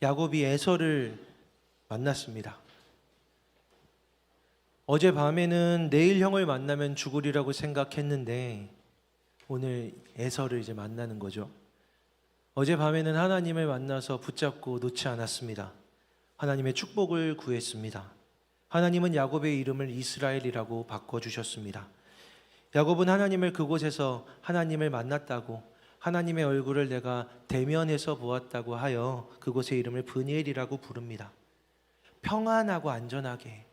야곱이 에서를 만났습니다. 어젯밤에는 내일 형을 만나면 죽으리라고 생각했는데 오늘 에서를 이제 만나는 거죠. 어젯밤에는 하나님을 만나서 붙잡고 놓지 않았습니다. 하나님의 축복을 구했습니다. 하나님은 야곱의 이름을 이스라엘이라고 바꿔주셨습니다. 야곱은 하나님을 그곳에서 하나님을 만났다고, 하나님의 얼굴을 내가 대면해서 보았다고 하여 그곳의 이름을 브니엘이라고 부릅니다. 평안하고 안전하게,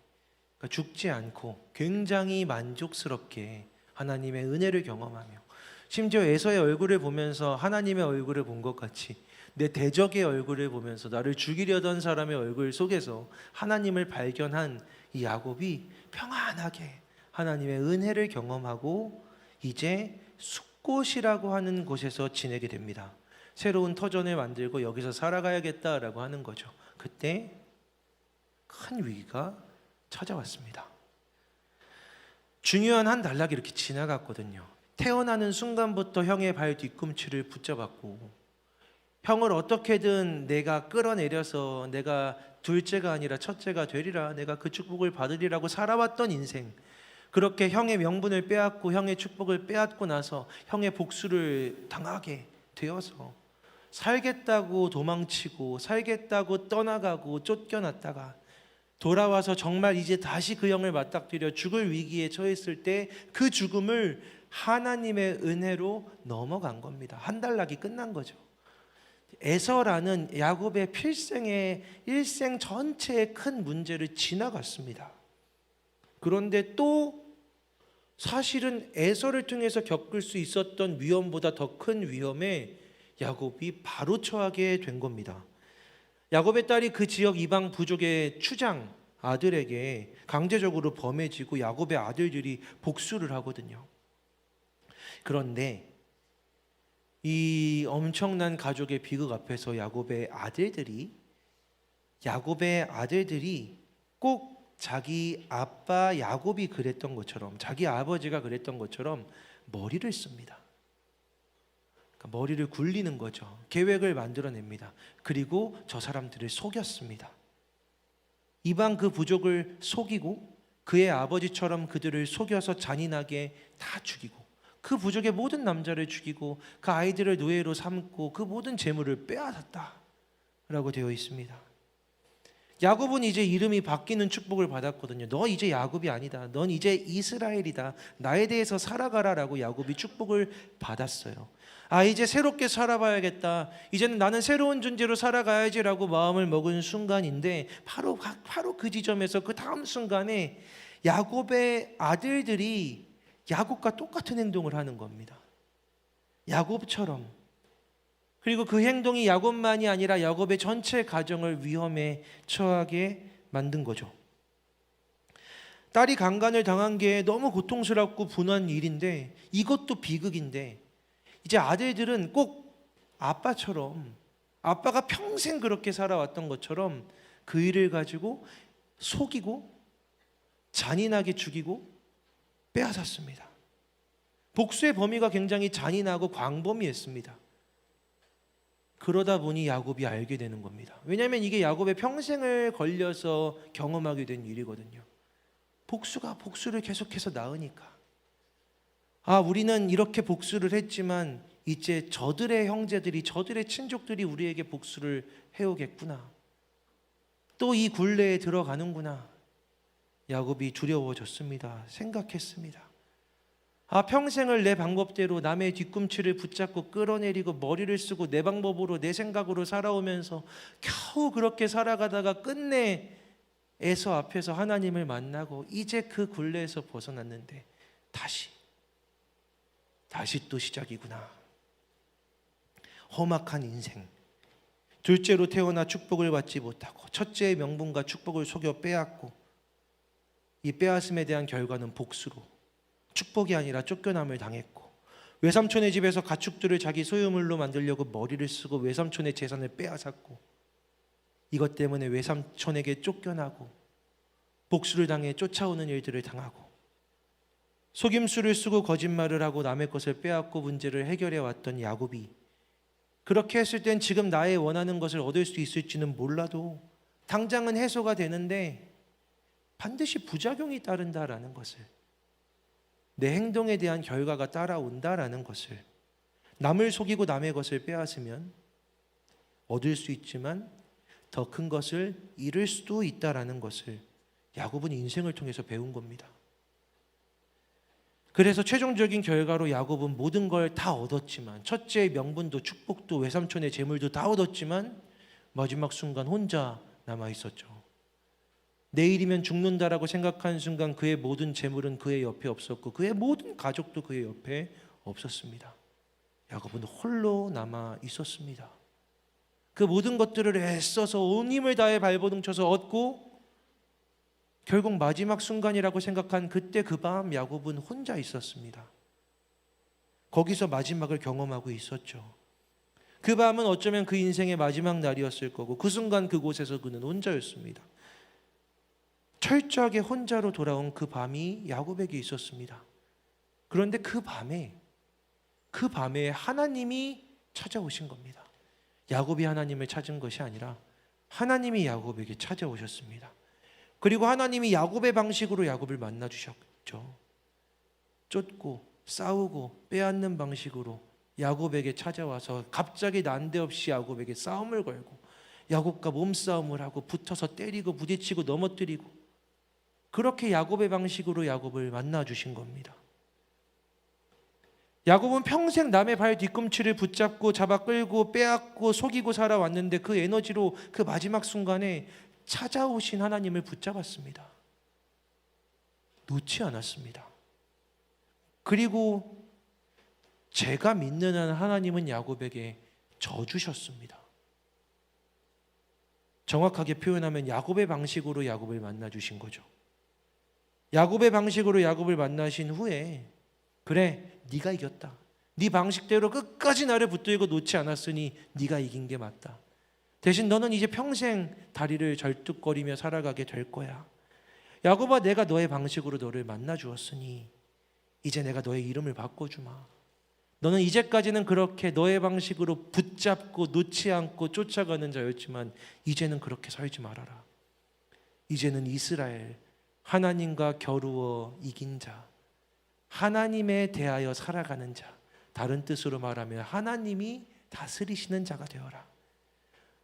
그러니까 죽지 않고 굉장히 만족스럽게 하나님의 은혜를 경험하며, 심지어 에서의 얼굴을 보면서 하나님의 얼굴을 본 것 같이 내 대적의 얼굴을 보면서 나를 죽이려던 사람의 얼굴 속에서 하나님을 발견한 이 야곱이 평안하게 하나님의 은혜를 경험하고 이제 숫곳이라고 하는 곳에서 지내게 됩니다. 새로운 터전을 만들고 여기서 살아가야겠다라고 하는 거죠. 그때 큰 위기가 찾아왔습니다. 중요한 한 단락이 이렇게 지나갔거든요. 태어나는 순간부터 형의 발 뒤꿈치를 붙잡았고, 형을 어떻게든 내가 끌어내려서 내가 둘째가 아니라 첫째가 되리라, 내가 그 축복을 받으리라고 살아왔던 인생, 그렇게 형의 명분을 빼앗고 형의 축복을 빼앗고 나서 형의 복수를 당하게 되어서 살겠다고 도망치고 살겠다고 떠나가고 쫓겨났다가 돌아와서 정말 이제 다시 그 형을 맞닥뜨려 죽을 위기에 처했을 때 그 죽음을 하나님의 은혜로 넘어간 겁니다. 한 단락이 끝난 거죠. 에서라는 야곱의 필생의 일생 전체의 큰 문제를 지나갔습니다. 그런데 또 사실은 에서를 통해서 겪을 수 있었던 위험보다 더 큰 위험에 야곱이 바로 처하게 된 겁니다. 야곱의 딸이 그 지역 이방 부족의 추장 아들에게 강제적으로 범해지고 야곱의 아들들이 복수를 하거든요. 그런데 이 엄청난 가족의 비극 앞에서 야곱의 아들들이 꼭 자기 아빠 야곱이 그랬던 것처럼, 자기 아버지가 그랬던 것처럼 머리를 씁니다. 그러니까 머리를 굴리는 거죠. 계획을 만들어냅니다. 그리고 저 사람들을 속였습니다. 이방 그 부족을 속이고 그의 아버지처럼 그들을 속여서 잔인하게 다 죽이고, 그 부족의 모든 남자를 죽이고 그 아이들을 노예로 삼고 그 모든 재물을 빼앗았다라고 되어 있습니다. 야곱은 이제 이름이 바뀌는 축복을 받았거든요. 너 이제 야곱이 아니다. 넌 이제 이스라엘이다. 나에 대해서 살아가라라고 야곱이 축복을 받았어요. 아, 이제 새롭게 살아봐야겠다. 이제는 나는 새로운 존재로 살아가야지라고 마음을 먹은 순간인데 바로 그 지점에서 그 다음 순간에 야곱의 아들들이 야곱과 똑같은 행동을 하는 겁니다. 야곱처럼. 그리고 그 행동이 야곱만이 아니라 야곱의 전체 가정을 위험에 처하게 만든 거죠. 딸이 강간을 당한 게 너무 고통스럽고 분한 일인데, 이것도 비극인데, 이제 아들들은 꼭 아빠처럼, 아빠가 평생 그렇게 살아왔던 것처럼 그 일을 가지고 속이고 잔인하게 죽이고 빼앗았습니다. 복수의 범위가 굉장히 잔인하고 광범위했습니다. 그러다 보니 야곱이 알게 되는 겁니다. 왜냐하면 이게 야곱의 평생을 걸려서 경험하게 된 일이거든요. 복수가 복수를 계속해서 낳으니까, 아, 우리는 이렇게 복수를 했지만 이제 저들의 형제들이, 저들의 친족들이 우리에게 복수를 해오겠구나, 또 이 굴레에 들어가는구나. 야곱이 두려워졌습니다. 생각했습니다. 아, 평생을 내 방법대로 남의 뒤꿈치를 붙잡고 끌어내리고 머리를 쓰고 내 방법으로 내 생각으로 살아오면서 겨우 그렇게 살아가다가 끝내 에서 앞에서 하나님을 만나고 이제 그 굴레에서 벗어났는데 다시 또 시작이구나. 험악한 인생. 둘째로 태어나 축복을 받지 못하고 첫째의 명분과 축복을 속여 빼앗고, 이 빼앗음에 대한 결과는 복수로, 축복이 아니라 쫓겨남을 당했고, 외삼촌의 집에서 가축들을 자기 소유물로 만들려고 머리를 쓰고 외삼촌의 재산을 빼앗았고, 이것 때문에 외삼촌에게 쫓겨나고 복수를 당해 쫓아오는 일들을 당하고, 속임수를 쓰고 거짓말을 하고 남의 것을 빼앗고 문제를 해결해 왔던 야곱이 그렇게 했을 땐 지금 나의 원하는 것을 얻을 수 있을지는 몰라도 당장은 해소가 되는데 반드시 부작용이 따른다라는 것을, 내 행동에 대한 결과가 따라온다라는 것을, 남을 속이고 남의 것을 빼앗으면 얻을 수 있지만 더 큰 것을 잃을 수도 있다라는 것을 야곱은 인생을 통해서 배운 겁니다. 그래서 최종적인 결과로 야곱은 모든 걸 다 얻었지만, 첫째의 명분도 축복도 외삼촌의 재물도 다 얻었지만 마지막 순간 혼자 남아 있었죠. 내일이면 죽는다라고 생각한 순간 그의 모든 재물은 그의 옆에 없었고 그의 모든 가족도 그의 옆에 없었습니다. 야곱은 홀로 남아 있었습니다. 그 모든 것들을 애써서 온 힘을 다해 발버둥쳐서 얻고 결국 마지막 순간이라고 생각한 그때 그 밤 야곱은 혼자 있었습니다. 거기서 마지막을 경험하고 있었죠. 그 밤은 어쩌면 그 인생의 마지막 날이었을 거고 그 순간 그곳에서 그는 혼자였습니다. 철저하게 혼자로 돌아온 그 밤이 야곱에게 있었습니다. 그런데 그 밤에 하나님이 찾아오신 겁니다. 야곱이 하나님을 찾은 것이 아니라 하나님이 야곱에게 찾아오셨습니다. 그리고 하나님이 야곱의 방식으로 야곱을 만나 주셨죠. 쫓고 싸우고 빼앗는 방식으로 야곱에게 찾아와서 갑자기 난데없이 야곱에게 싸움을 걸고 야곱과 몸싸움을 하고 붙어서 때리고 부딪히고 넘어뜨리고, 그렇게 야곱의 방식으로 야곱을 만나 주신 겁니다. 야곱은 평생 남의 발 뒤꿈치를 붙잡고 잡아 끌고 빼앗고 속이고 살아왔는데 그 에너지로 그 마지막 순간에 찾아오신 하나님을 붙잡았습니다. 놓지 않았습니다. 그리고 제가 믿는 한 하나님은 야곱에게 져주셨습니다. 정확하게 표현하면 야곱의 방식으로 야곱을 만나 주신 거죠. 야곱의 방식으로 야곱을 만나신 후에, 그래, 네가 이겼다. 네 방식대로 끝까지 나를 붙들고 놓지 않았으니 네가 이긴 게 맞다. 대신 너는 이제 평생 다리를 절뚝거리며 살아가게 될 거야. 야곱아, 내가 너의 방식으로 너를 만나 주었으니 이제 내가 너의 이름을 바꿔주마. 너는 이제까지는 그렇게 너의 방식으로 붙잡고 놓지 않고 쫓아가는 자였지만 이제는 그렇게 살지 말아라. 이제는 이스라엘, 하나님과 겨루어 이긴 자, 하나님에 대하여 살아가는 자, 다른 뜻으로 말하면 하나님이 다스리시는 자가 되어라.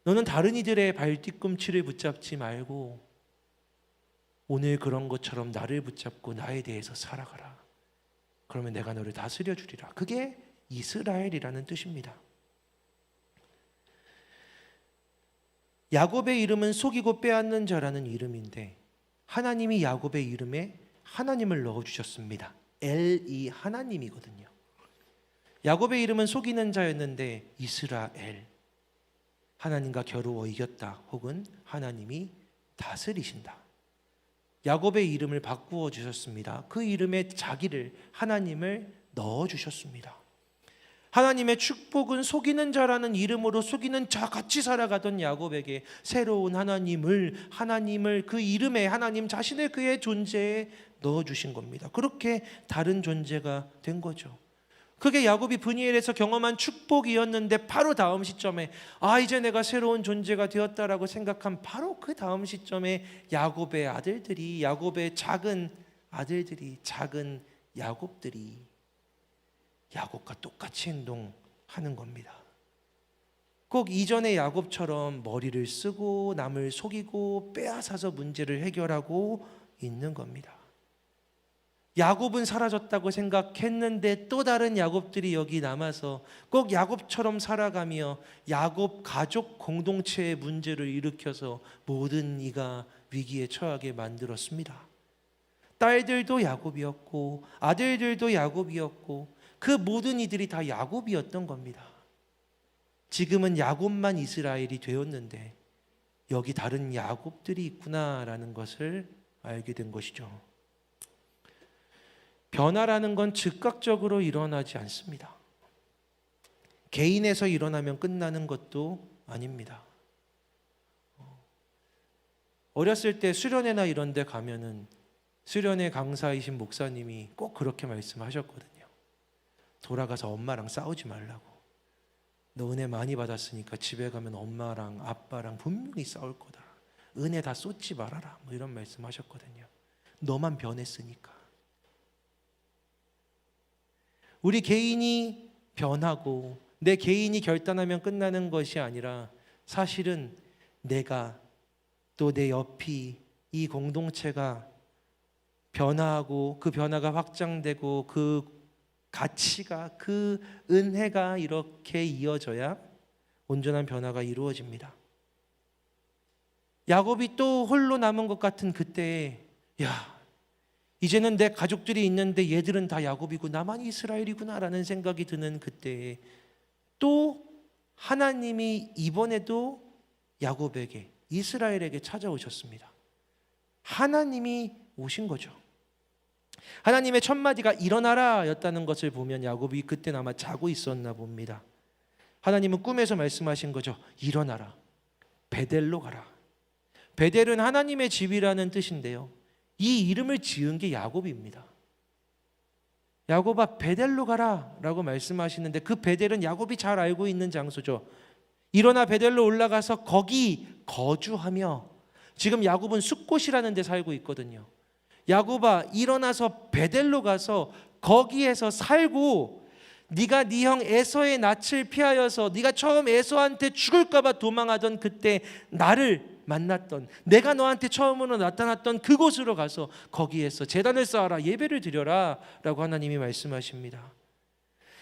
너는 다른 이들의 발뒤꿈치를 붙잡지 말고 오늘 그런 것처럼 나를 붙잡고 나에 대해서 살아가라. 그러면 내가 너를 다스려 주리라. 그게 이스라엘이라는 뜻입니다. 야곱의 이름은 속이고 빼앗는 자라는 이름인데 하나님이 야곱의 이름에 하나님을 넣어주셨습니다. 엘이 하나님이거든요. 야곱의 이름은 속이는 자였는데 이스라엘, 하나님과 겨루어 이겼다, 혹은 하나님이 다스리신다. 야곱의 이름을 바꾸어 주셨습니다. 그 이름에 자기를, 하나님을 넣어주셨습니다. 하나님의 축복은 속이는 자라는 이름으로 속이는 자 같이 살아가던 야곱에게 새로운 하나님을 그 이름에, 하나님 자신을 그의 존재에 넣어주신 겁니다. 그렇게 다른 존재가 된 거죠. 그게 야곱이 브니엘에서 경험한 축복이었는데 바로 다음 시점에 이제 내가 새로운 존재가 되었다라고 생각한 바로 그 다음 시점에 야곱의 아들들이, 야곱의 작은 아들들이, 작은 야곱들이 야곱과 똑같이 행동하는 겁니다. 꼭 이전의 야곱처럼 머리를 쓰고 남을 속이고 빼앗아서 문제를 해결하고 있는 겁니다. 야곱은 사라졌다고 생각했는데 또 다른 야곱들이 여기 남아서 꼭 야곱처럼 살아가며 야곱 가족 공동체의 문제를 일으켜서 모든 이가 위기에 처하게 만들었습니다. 딸들도 야곱이었고 아들들도 야곱이었고 그 모든 이들이 다 야곱이었던 겁니다. 지금은 야곱만 이스라엘이 되었는데 여기 다른 야곱들이 있구나라는 것을 알게 된 것이죠. 변화라는 건 즉각적으로 일어나지 않습니다. 개인에서 일어나면 끝나는 것도 아닙니다. 어렸을 때 수련회나 이런 데 가면은 수련회 강사이신 목사님이 꼭 그렇게 말씀하셨거든요. 돌아가서 엄마랑 싸우지 말라고. 너 은혜 많이 받았으니까 집에 가면 엄마랑 아빠랑 분명히 싸울 거다. 은혜 다 쏟지 말아라. 뭐 이런 말씀하셨거든요. 너만 변했으니까. 우리 개인이 변하고 내 개인이 결단하면 끝나는 것이 아니라 사실은 내가 또 내 옆이 이 공동체가 변화하고 그 변화가 확장되고 그 가치가 그 은혜가 이렇게 이어져야 온전한 변화가 이루어집니다. 야곱이 또 홀로 남은 것 같은 그때에 이제는 내 가족들이 있는데 얘들은 다 야곱이고 나만 이스라엘이구나 라는 생각이 드는 그때에 또 하나님이 이번에도 야곱에게 이스라엘에게 찾아오셨습니다. 하나님이 오신 거죠. 하나님의 첫 마디가 일어나라 였다는 것을 보면 야곱이 그때 아마 자고 있었나 봅니다. 하나님은 꿈에서 말씀하신 거죠. 일어나라. 베델로 가라. 베델은 하나님의 집이라는 뜻인데요, 이 이름을 지은 게 야곱입니다. 야곱아 베델로 가라 라고 말씀하시는데 그 베델은 야곱이 잘 알고 있는 장소죠. 일어나 베델로 올라가서 거기 거주하며, 지금 야곱은 숫곳이라는 데 살고 있거든요. 야곱아 일어나서 베델로 가서 거기에서 살고, 네가 네 형 에서의 낯을 피하여서 네가 처음 에서한테 죽을까 봐 도망하던 그때 나를 만났던, 내가 너한테 처음으로 나타났던 그곳으로 가서 거기에서 제단을 쌓아라, 예배를 드려라 라고 하나님이 말씀하십니다.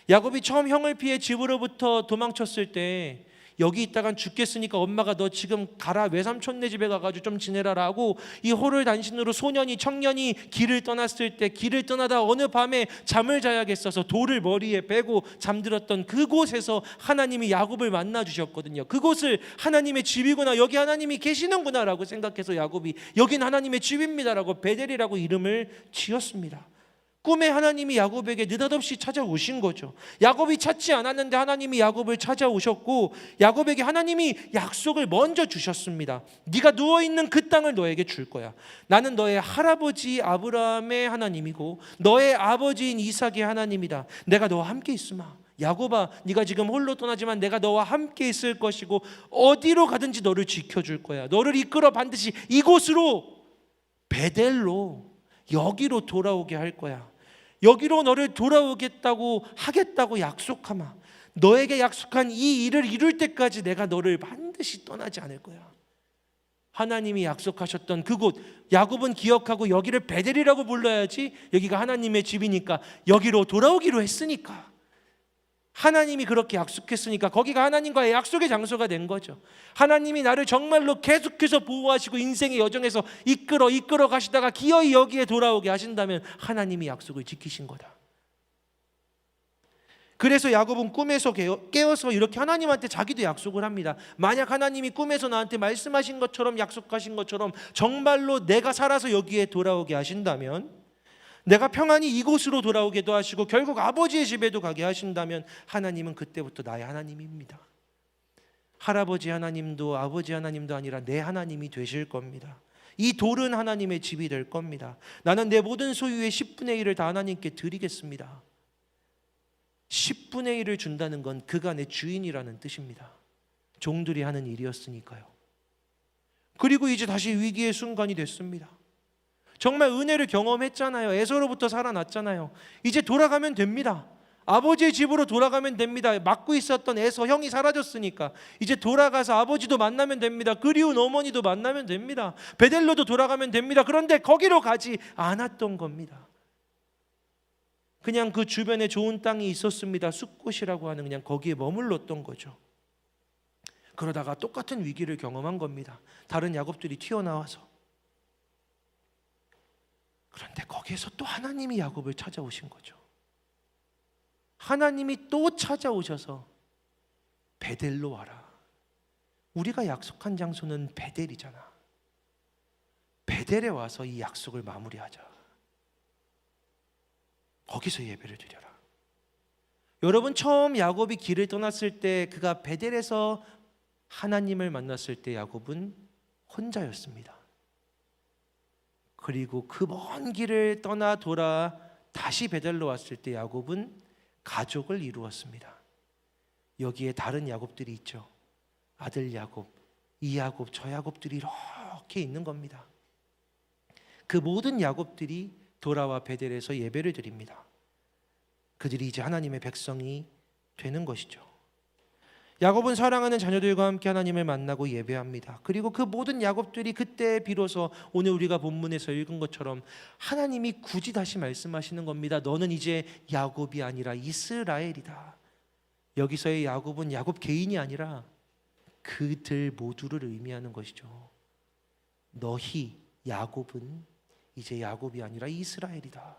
야곱이 처음 형을 피해 집으로부터 도망쳤을 때 여기 있다간 죽겠으니까 엄마가 너 지금 가라, 외삼촌네 집에 가가지고 좀 지내라라고 이 호를 단신으로 소년이 청년이 길을 떠났을 때, 길을 떠나다 어느 밤에 잠을 자야겠어서 돌을 머리에 베고 잠들었던 그곳에서 하나님이 야곱을 만나 주셨거든요. 그곳을 하나님의 집이구나, 여기 하나님이 계시는구나 라고 생각해서 야곱이 여긴 하나님의 집입니다 라고 베델이라고 이름을 지었습니다. 꿈에 하나님이 야곱에게 느닷없이 찾아오신 거죠. 야곱이 찾지 않았는데 하나님이 야곱을 찾아오셨고, 야곱에게 하나님이 약속을 먼저 주셨습니다. 네가 누워있는 그 땅을 너에게 줄 거야. 나는 너의 할아버지 아브라함의 하나님이고 너의 아버지인 이삭의 하나님이다. 내가 너와 함께 있으마. 야곱아 네가 지금 홀로 떠나지만 내가 너와 함께 있을 것이고 어디로 가든지 너를 지켜줄 거야. 너를 이끌어 반드시 이곳으로, 베델로, 여기로 돌아오게 할 거야. 여기로 너를 돌아오겠다고 하겠다고 약속하마. 너에게 약속한 이 일을 이룰 때까지 내가 너를 반드시 떠나지 않을 거야. 하나님이 약속하셨던 그곳, 야곱은 기억하고 여기를 베델이라고 불러야지, 여기가 하나님의 집이니까 여기로 돌아오기로 했으니까, 하나님이 그렇게 약속했으니까 거기가 하나님과의 약속의 장소가 된 거죠. 하나님이 나를 정말로 계속해서 보호하시고 인생의 여정에서 이끌어 가시다가 기어이 여기에 돌아오게 하신다면 하나님이 약속을 지키신 거다. 그래서 야곱은 꿈에서 깨어서 이렇게 하나님한테 자기도 약속을 합니다. 만약 하나님이 꿈에서 나한테 말씀하신 것처럼, 약속하신 것처럼 정말로 내가 살아서 여기에 돌아오게 하신다면, 내가 평안히 이곳으로 돌아오게도 하시고 결국 아버지의 집에도 가게 하신다면 하나님은 그때부터 나의 하나님입니다. 할아버지 하나님도 아버지 하나님도 아니라 내 하나님이 되실 겁니다. 이 돌은 하나님의 집이 될 겁니다. 나는 내 모든 소유의 10분의 1을 다 하나님께 드리겠습니다. 10분의 1을 준다는 건 그가 내 주인이라는 뜻입니다. 종들이 하는 일이었으니까요. 그리고 이제 다시 위기의 순간이 됐습니다. 정말 은혜를 경험했잖아요. 에서로부터 살아났잖아요. 이제 돌아가면 됩니다. 아버지의 집으로 돌아가면 됩니다. 맡고 있었던 에서 형이 사라졌으니까 이제 돌아가서 아버지도 만나면 됩니다. 그리운 어머니도 만나면 됩니다. 베델로도 돌아가면 됩니다. 그런데 거기로 가지 않았던 겁니다. 그냥 그 주변에 좋은 땅이 있었습니다. 숫곳이라고 하는, 그냥 거기에 머물렀던 거죠. 그러다가 똑같은 위기를 경험한 겁니다. 다른 야곱들이 튀어나와서. 그런데 거기에서 또 하나님이 야곱을 찾아오신 거죠. 하나님이 또 찾아오셔서 베델로 와라. 우리가 약속한 장소는 베델이잖아. 베델에 와서 이 약속을 마무리하자. 거기서 예배를 드려라. 여러분, 처음 야곱이 길을 떠났을 때, 그가 베델에서 하나님을 만났을 때 야곱은 혼자였습니다. 그리고 그 먼 길을 떠나 돌아 다시 베델로 왔을 때 야곱은 가족을 이루었습니다. 여기에 다른 야곱들이 있죠. 아들 야곱, 이 야곱, 저 야곱들이 이렇게 있는 겁니다. 그 모든 야곱들이 돌아와 베델에서 예배를 드립니다. 그들이 이제 하나님의 백성이 되는 것이죠. 야곱은 사랑하는 자녀들과 함께 하나님을 만나고 예배합니다. 그리고 그 모든 야곱들이 그때 비로소 오늘 우리가 본문에서 읽은 것처럼 하나님이 굳이 다시 말씀하시는 겁니다. 너는 이제 야곱이 아니라 이스라엘이다. 여기서의 야곱은 야곱 개인이 아니라 그들 모두를 의미하는 것이죠. 너희 야곱은 이제 야곱이 아니라 이스라엘이다.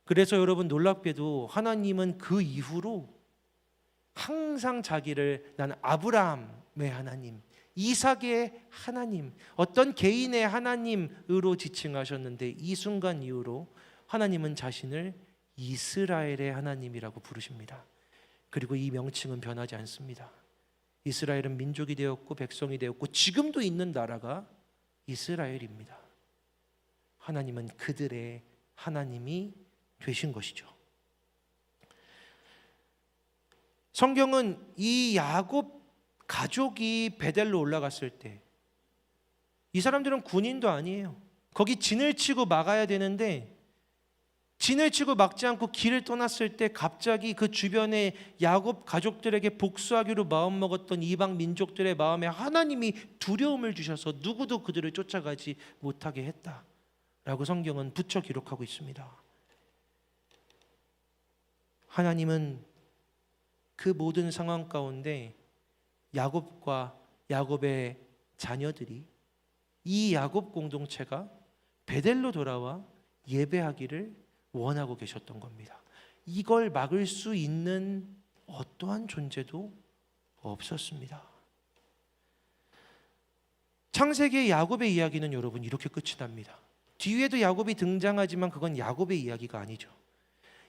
그래서 여러분 놀랍게도 하나님은 그 이후로 항상 자기를 나는 아브라함의 하나님, 이삭의 하나님, 어떤 개인의 하나님으로 지칭하셨는데 이 순간 이후로 하나님은 자신을 이스라엘의 하나님이라고 부르십니다. 그리고 이 명칭은 변하지 않습니다. 이스라엘은 민족이 되었고 백성이 되었고 지금도 있는 나라가 이스라엘입니다. 하나님은 그들의 하나님이 되신 것이죠. 성경은 이 야곱 가족이 베델로 올라갔을 때 이 사람들은 군인도 아니에요. 거기 진을 치고 막아야 되는데 진을 치고 막지 않고 길을 떠났을 때 갑자기 그 주변의 야곱 가족들에게 복수하기로 마음먹었던 이방 민족들의 마음에 하나님이 두려움을 주셔서 누구도 그들을 쫓아가지 못하게 했다라고 성경은 붙여 기록하고 있습니다. 하나님은 그 모든 상황 가운데 야곱과 야곱의 자녀들이 이 야곱 공동체가 베델로 돌아와 예배하기를 원하고 계셨던 겁니다. 이걸 막을 수 있는 어떠한 존재도 없었습니다. 창세기의 야곱의 이야기는 여러분 이렇게 끝이 납니다. 뒤에도 야곱이 등장하지만 그건 야곱의 이야기가 아니죠.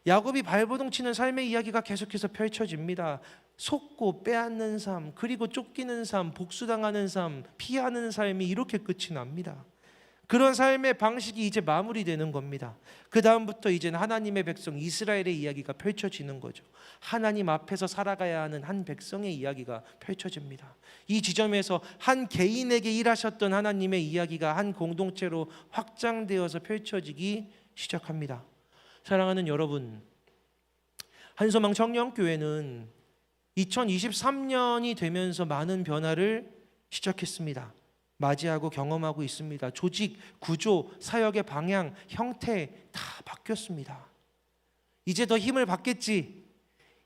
야곱이 발버둥 치는 삶의 이야기가 계속해서 펼쳐집니다. 속고 빼앗는 삶, 그리고 쫓기는 삶, 복수당하는 삶, 피하는 삶이 이렇게 끝이 납니다. 그런 삶의 방식이 이제 마무리되는 겁니다. 그 다음부터 이제는 하나님의 백성 이스라엘의 이야기가 펼쳐지는 거죠. 하나님 앞에서 살아가야 하는 한 백성의 이야기가 펼쳐집니다. 이 지점에서 한 개인에게 일하셨던 하나님의 이야기가 한 공동체로 확장되어서 펼쳐지기 시작합니다. 사랑하는 여러분, 한소망 청년교회는 2023년이 되면서 많은 변화를 시작했습니다. 맞이하고 경험하고 있습니다. 조직, 구조, 사역의 방향, 형태 다 바뀌었습니다. 이제 더 힘을 받겠지.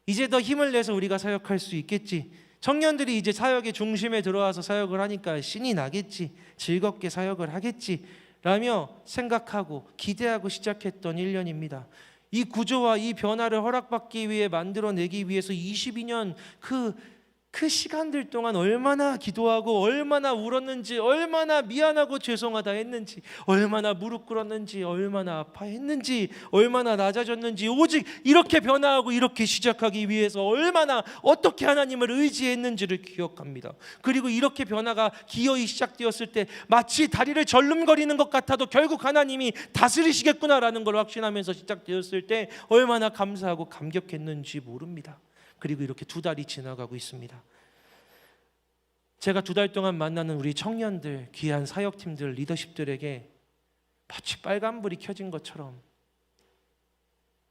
이제 더 힘을 내서 우리가 사역할 수 있겠지. 청년들이 이제 사역의 중심에 들어와서 사역을 하니까 신이 나겠지. 즐겁게 사역을 하겠지. 라며 생각하고 기대하고 시작했던 1년입니다. 이 구조와 이 변화를 허락받기 위해 만들어내기 위해서 22년 그 시간들 동안 얼마나 기도하고 얼마나 울었는지, 얼마나 미안하고 죄송하다 했는지, 얼마나 무릎 꿇었는지, 얼마나 아파했는지, 얼마나 낮아졌는지, 오직 이렇게 변화하고 이렇게 시작하기 위해서 얼마나 어떻게 하나님을 의지했는지를 기억합니다. 그리고 이렇게 변화가 기어이 시작되었을 때 마치 다리를 절름거리는 것 같아도 결국 하나님이 다스리시겠구나라는 걸 확신하면서 시작되었을 때 얼마나 감사하고 감격했는지 모릅니다. 그리고 이렇게 2달이 지나가고 있습니다. 제가 2달 동안 만나는 우리 청년들, 귀한 사역팀들, 리더십들에게 마치 빨간불이 켜진 것처럼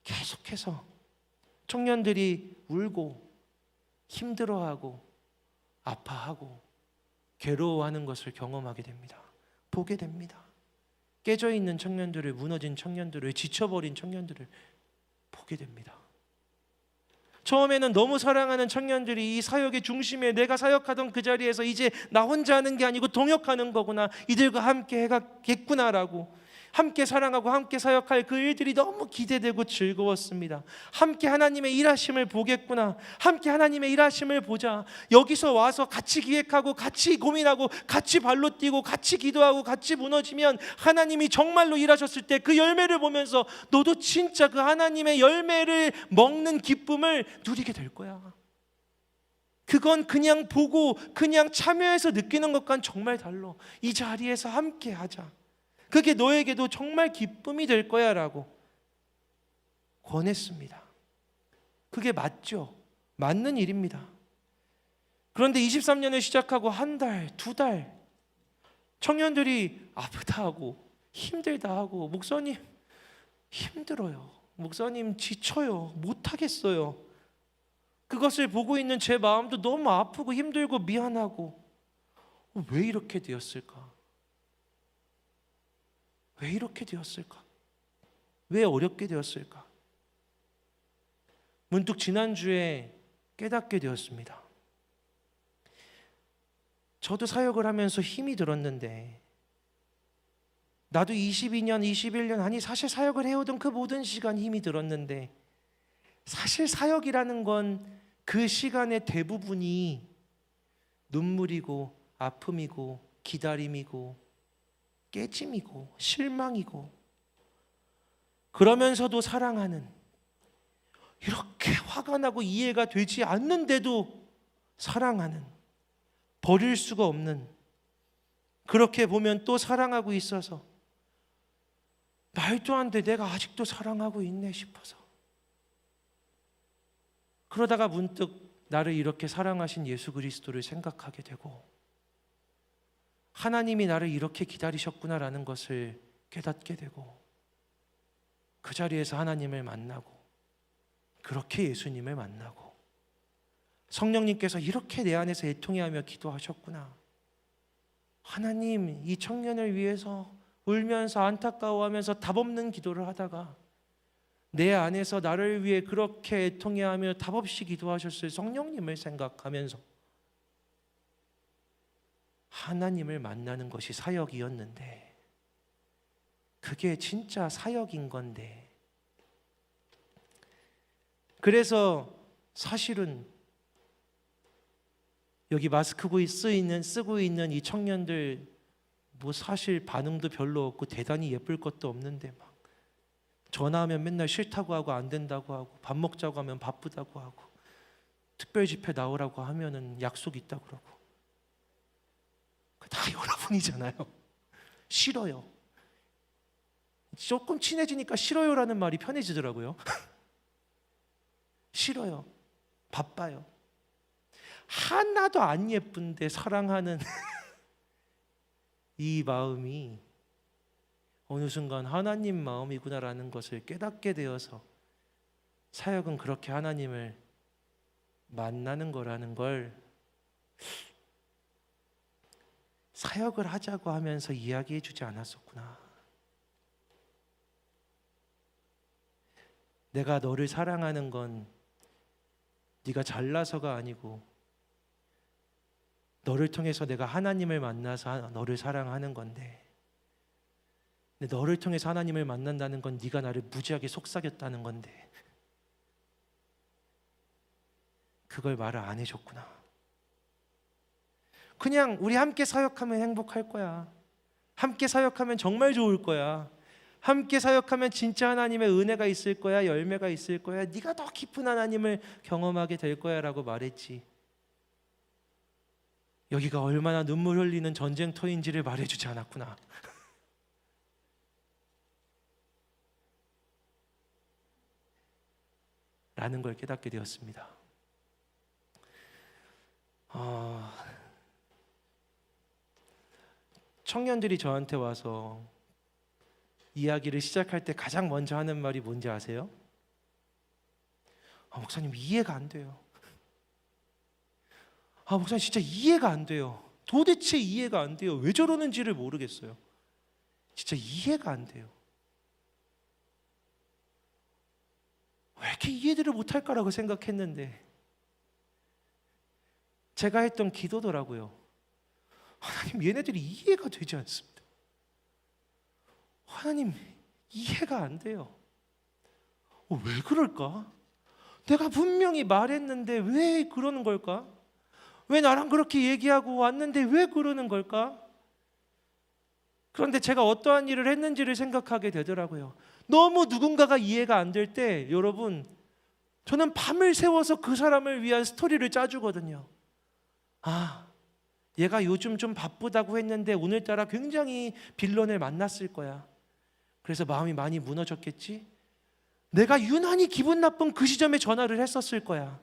계속해서 청년들이 울고 힘들어하고 아파하고 괴로워하는 것을 경험하게 됩니다. 보게 됩니다. 깨져있는 청년들을, 무너진 청년들을, 지쳐버린 청년들을 보게 됩니다. 처음에는 너무 사랑하는 청년들이 이 사역의 중심에 내가 사역하던 그 자리에서 이제 나 혼자 하는 게 아니고 동역하는 거구나, 이들과 함께 해가겠구나라고 함께 사랑하고 함께 사역할 그 일들이 너무 기대되고 즐거웠습니다. 함께 하나님의 일하심을 보겠구나, 함께 하나님의 일하심을 보자. 여기서 와서 같이 기획하고 같이 고민하고 같이 발로 뛰고 같이 기도하고 같이 무너지면 하나님이 정말로 일하셨을 때 그 열매를 보면서 너도 진짜 그 하나님의 열매를 먹는 기쁨을 누리게 될 거야. 그건 그냥 보고 그냥 참여해서 느끼는 것과는 정말 달라. 이 자리에서 함께 하자. 그게 너에게도 정말 기쁨이 될 거야 라고 권했습니다. 그게 맞죠? 맞는 일입니다. 그런데 23년을 시작하고 한 달, 두 달, 청년들이 아프다 하고 힘들다 하고, 목사님 힘들어요, 목사님 지쳐요, 못하겠어요. 그것을 보고 있는 제 마음도 너무 아프고 힘들고 미안하고, 왜 이렇게 되었을까? 왜 이렇게 되었을까? 왜 어렵게 되었을까? 문득 지난주에 깨닫게 되었습니다. 저도 사역을 하면서 힘이 들었는데, 나도 22년, 21년, 아니 사실 사역을 해오던 그 모든 시간 힘이 들었는데, 사실 사역이라는 건 그 시간의 대부분이 눈물이고 아픔이고 기다림이고 깨짐이고 실망이고, 그러면서도 사랑하는, 이렇게 화가 나고 이해가 되지 않는데도 사랑하는, 버릴 수가 없는, 그렇게 보면 또 사랑하고 있어서 말도 안 돼, 내가 아직도 사랑하고 있네 싶어서. 그러다가 문득 나를 이렇게 사랑하신 예수 그리스도를 생각하게 되고, 하나님이 나를 이렇게 기다리셨구나라는 것을 깨닫게 되고, 그 자리에서 하나님을 만나고, 그렇게 예수님을 만나고, 성령님께서 이렇게 내 안에서 애통해하며 기도하셨구나. 하나님, 이 청년을 위해서 울면서 안타까워하면서 답없는 기도를 하다가 내 안에서 나를 위해 그렇게 애통해하며 답없이 기도하셨을 성령님을 생각하면서 하나님을 만나는 것이 사역이었는데, 그게 진짜 사역인 건데, 그래서 사실은 여기 마스크 쓰고 있는 이 청년들, 뭐 사실 반응도 별로 없고 대단히 예쁠 것도 없는데, 막 전화하면 맨날 싫다고 하고 안 된다고 하고, 밥 먹자고 하면 바쁘다고 하고, 특별 집회 나오라고 하면은 약속 있다고 그러고, 다 여러분이잖아요. 싫어요. 조금 친해지니까 싫어요라는 말이 편해지더라고요. 싫어요. 바빠요. 하나도 안 예쁜데 사랑하는 이 마음이 어느 순간 하나님 마음이구나라는 것을 깨닫게 되어서, 사역은 그렇게 하나님을 만나는 거라는 걸 사역을 하자고 하면서 이야기해 주지 않았었구나. 내가 너를 사랑하는 건 네가 잘나서가 아니고, 너를 통해서 내가 하나님을 만나서 너를 사랑하는 건데, 근데 너를 통해서 하나님을 만난다는 건 네가 나를 무지하게 속삭였다는 건데, 그걸 말을 안 해줬구나. 그냥 우리 함께 사역하면 행복할 거야, 함께 사역하면 정말 좋을 거야, 함께 사역하면 진짜 하나님의 은혜가 있을 거야, 열매가 있을 거야, 네가 더 깊은 하나님을 경험하게 될 거야 라고 말했지, 여기가 얼마나 눈물 흘리는 전쟁터인지를 말해주지 않았구나. 라는 걸 깨닫게 되었습니다. 청년들이 저한테 와서 이야기를 시작할 때 가장 먼저 하는 말이 뭔지 아세요? 목사님 이해가 안 돼요. 목사님 진짜 이해가 안 돼요. 도대체 이해가 안 돼요. 왜 저러는지를 모르겠어요. 진짜 이해가 안 돼요. 왜 이렇게 이해를 못할까라고 생각했는데, 제가 했던 기도더라고요. 하나님, 얘네들이 이해가 되지 않습니다. 하나님, 이해가 안 돼요. 왜 그럴까? 내가 분명히 말했는데 왜 그러는 걸까? 왜 나랑 그렇게 얘기하고 왔는데 왜 그러는 걸까? 그런데 제가 어떠한 일을 했는지를 생각하게 되더라고요. 너무 누군가가 이해가 안 될 때, 여러분, 저는 밤을 새워서 그 사람을 위한 스토리를 짜주거든요. 얘가 요즘 좀 바쁘다고 했는데 오늘따라 굉장히 빌런을 만났을 거야. 그래서 마음이 많이 무너졌겠지? 내가 유난히 기분 나쁜 그 시점에 전화를 했었을 거야.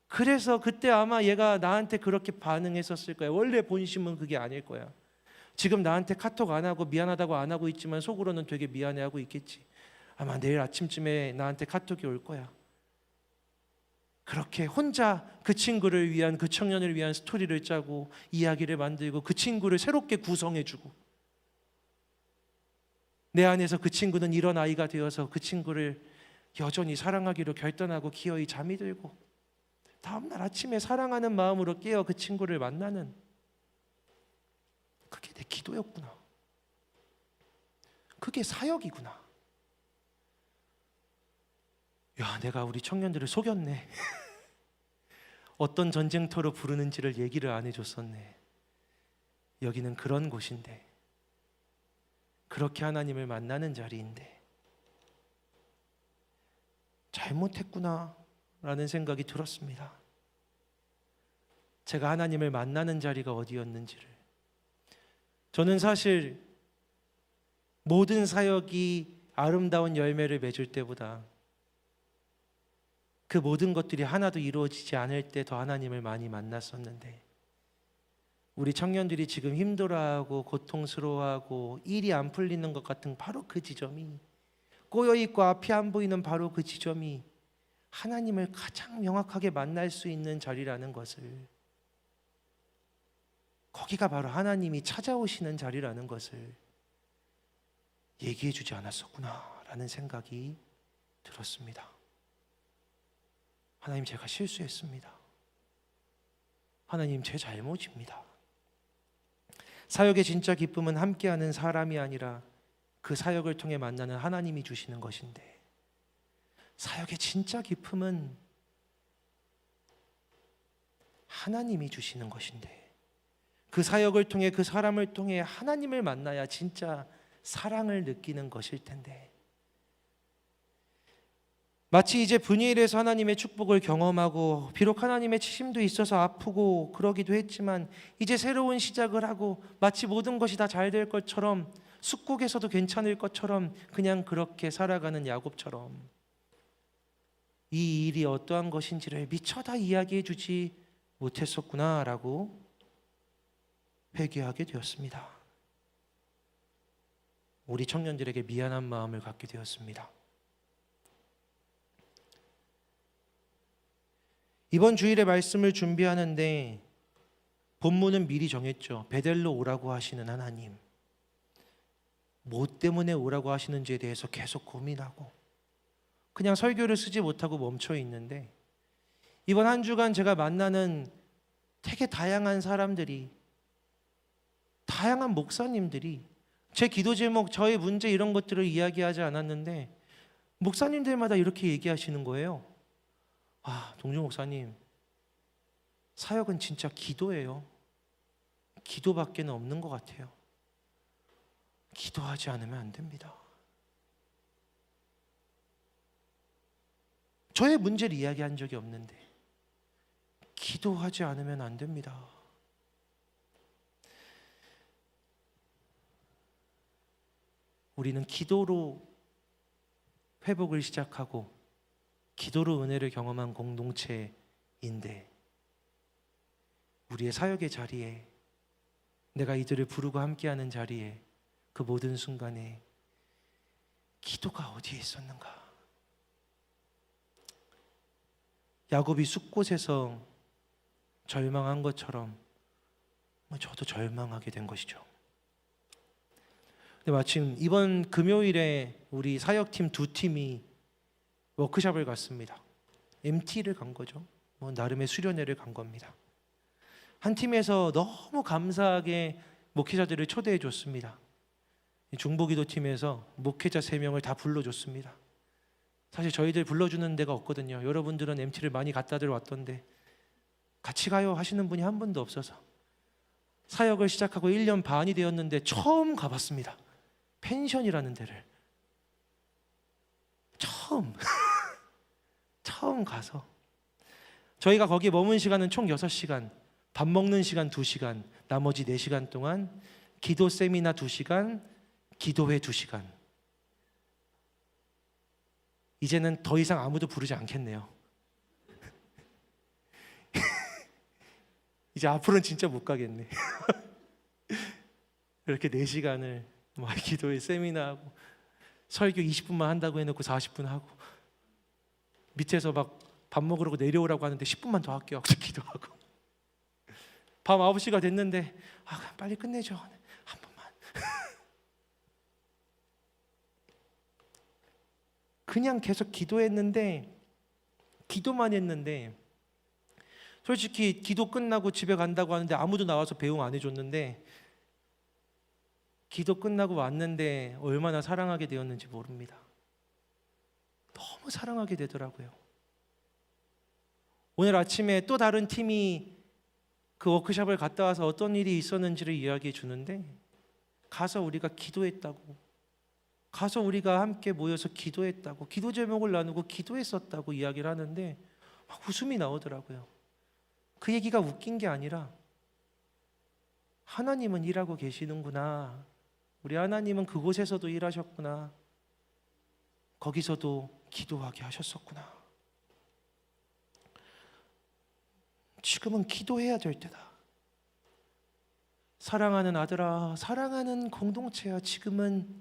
그래서 그때 아마 얘가 나한테 그렇게 반응했었을 거야. 원래 본심은 그게 아닐 거야. 지금 나한테 카톡 안 하고 미안하다고 안 하고 있지만 속으로는 되게 미안해하고 있겠지. 아마 내일 아침쯤에 나한테 카톡이 올 거야. 그렇게 혼자 그 친구를 위한, 그 청년을 위한 스토리를 짜고 이야기를 만들고 그 친구를 새롭게 구성해주고, 내 안에서 그 친구는 이런 아이가 되어서 그 친구를 여전히 사랑하기로 결단하고 기어이 잠이 들고, 다음날 아침에 사랑하는 마음으로 깨어 그 친구를 만나는, 그게 내 기도였구나. 그게 사역이구나. 야, 내가 우리 청년들을 속였네. 어떤 전쟁터로 부르는지를 얘기를 안 해줬었네. 여기는 그런 곳인데, 그렇게 하나님을 만나는 자리인데 잘못했구나 라는 생각이 들었습니다. 제가 하나님을 만나는 자리가 어디였는지를. 저는 사실 모든 사역이 아름다운 열매를 맺을 때보다 그 모든 것들이 하나도 이루어지지 않을 때 더 하나님을 많이 만났었는데, 우리 청년들이 지금 힘들어하고 고통스러워하고 일이 안 풀리는 것 같은 바로 그 지점이, 꼬여있고 앞이 안 보이는 바로 그 지점이 하나님을 가장 명확하게 만날 수 있는 자리라는 것을, 거기가 바로 하나님이 찾아오시는 자리라는 것을 얘기해 주지 않았었구나 라는 생각이 들었습니다. 하나님, 제가 실수했습니다. 하나님, 제 잘못입니다. 사역의 진짜 기쁨은 함께하는 사람이 아니라 그 사역을 통해 만나는 하나님이 주시는 것인데, 사역의 진짜 기쁨은 하나님이 주시는 것인데, 그 사역을 통해, 그 사람을 통해 하나님을 만나야 진짜 사랑을 느끼는 것일 텐데, 마치 이제 분이엘에서 하나님의 축복을 경험하고 비록 하나님의 치심도 있어서 아프고 그러기도 했지만 이제 새로운 시작을 하고 마치 모든 것이 다 잘 될 것처럼, 숙국에서도 괜찮을 것처럼 그냥 그렇게 살아가는 야곱처럼 이 일이 어떠한 것인지를 미처 다 이야기해 주지 못했었구나라고 회개하게 되었습니다. 우리 청년들에게 미안한 마음을 갖게 되었습니다. 이번 주일에 말씀을 준비하는데 본문은 미리 정했죠. 베델로 오라고 하시는 하나님, 뭐 때문에 오라고 하시는지에 대해서 계속 고민하고 그냥 설교를 쓰지 못하고 멈춰 있는데, 이번 한 주간 제가 만나는 되게 다양한 사람들이, 다양한 목사님들이 제 기도 제목, 저의 문제 이런 것들을 이야기하지 않았는데 목사님들마다 이렇게 얘기하시는 거예요. 아, 동주 목사님, 사역은 진짜 기도예요. 기도밖에는 없는 것 같아요. 기도하지 않으면 안 됩니다. 저의 문제를 이야기한 적이 없는데 기도하지 않으면 안 됩니다. 우리는 기도로 회복을 시작하고 기도로 은혜를 경험한 공동체인데, 우리의 사역의 자리에, 내가 이들을 부르고 함께하는 자리에, 그 모든 순간에 기도가 어디에 있었는가? 야곱이 숲곳에서 절망한 것처럼 저도 절망하게 된 것이죠. 근데 마침 이번 금요일에 우리 사역팀 두 팀이 워크숍을 갔습니다. MT를 간 거죠. 나름의 수련회를 간 겁니다. 한 팀에서 너무 감사하게 목회자들을 초대해 줬습니다. 중보기도팀에서 목회자 3명을 다 불러줬습니다. 사실 저희들 불러주는 데가 없거든요. 여러분들은 MT를 많이 갔다들 왔던데 같이 가요 하시는 분이 한 분도 없어서 사역을 시작하고 1년 반이 되었는데 처음 가봤습니다. 펜션이라는 데를 처음 가서, 저희가 거기에 머문 시간은 총 6시간, 밥 먹는 시간 2시간, 나머지 4시간 동안 기도 세미나 2시간, 기도회 2시간. 이제는 더 이상 아무도 부르지 않겠네요. 이제 앞으로는 진짜 못 가겠네. 이렇게 4시간을 막 기도회 세미나하고 설교 20분만 한다고 해놓고 40분 하고 밑에서 막 밥 먹으라고 내려오라고 하는데 10분만 더 할게요. 기도하고 밤 9시가 됐는데 빨리 끝내죠. 한 번만. 그냥 계속 기도만 했는데 솔직히 기도 끝나고 집에 간다고 하는데 아무도 나와서 배웅 안 해줬는데 기도 끝나고 왔는데 얼마나 사랑하게 되었는지 모릅니다. 너무 사랑하게 되더라고요. 오늘 아침에 또 다른 팀이 그 워크숍을 갔다 와서 어떤 일이 있었는지를 이야기해 주는데 가서 우리가 기도했다고, 가서 우리가 함께 모여서 기도했다고, 기도 제목을 나누고 기도했었다고 이야기를 하는데 막 웃음이 나오더라고요. 그 얘기가 웃긴 게 아니라 하나님은 일하고 계시는구나, 우리 하나님은 그곳에서도 일하셨구나, 거기서도 기도하게 하셨었구나. 지금은 기도해야 될 때다. 사랑하는 아들아, 사랑하는 공동체야, 지금은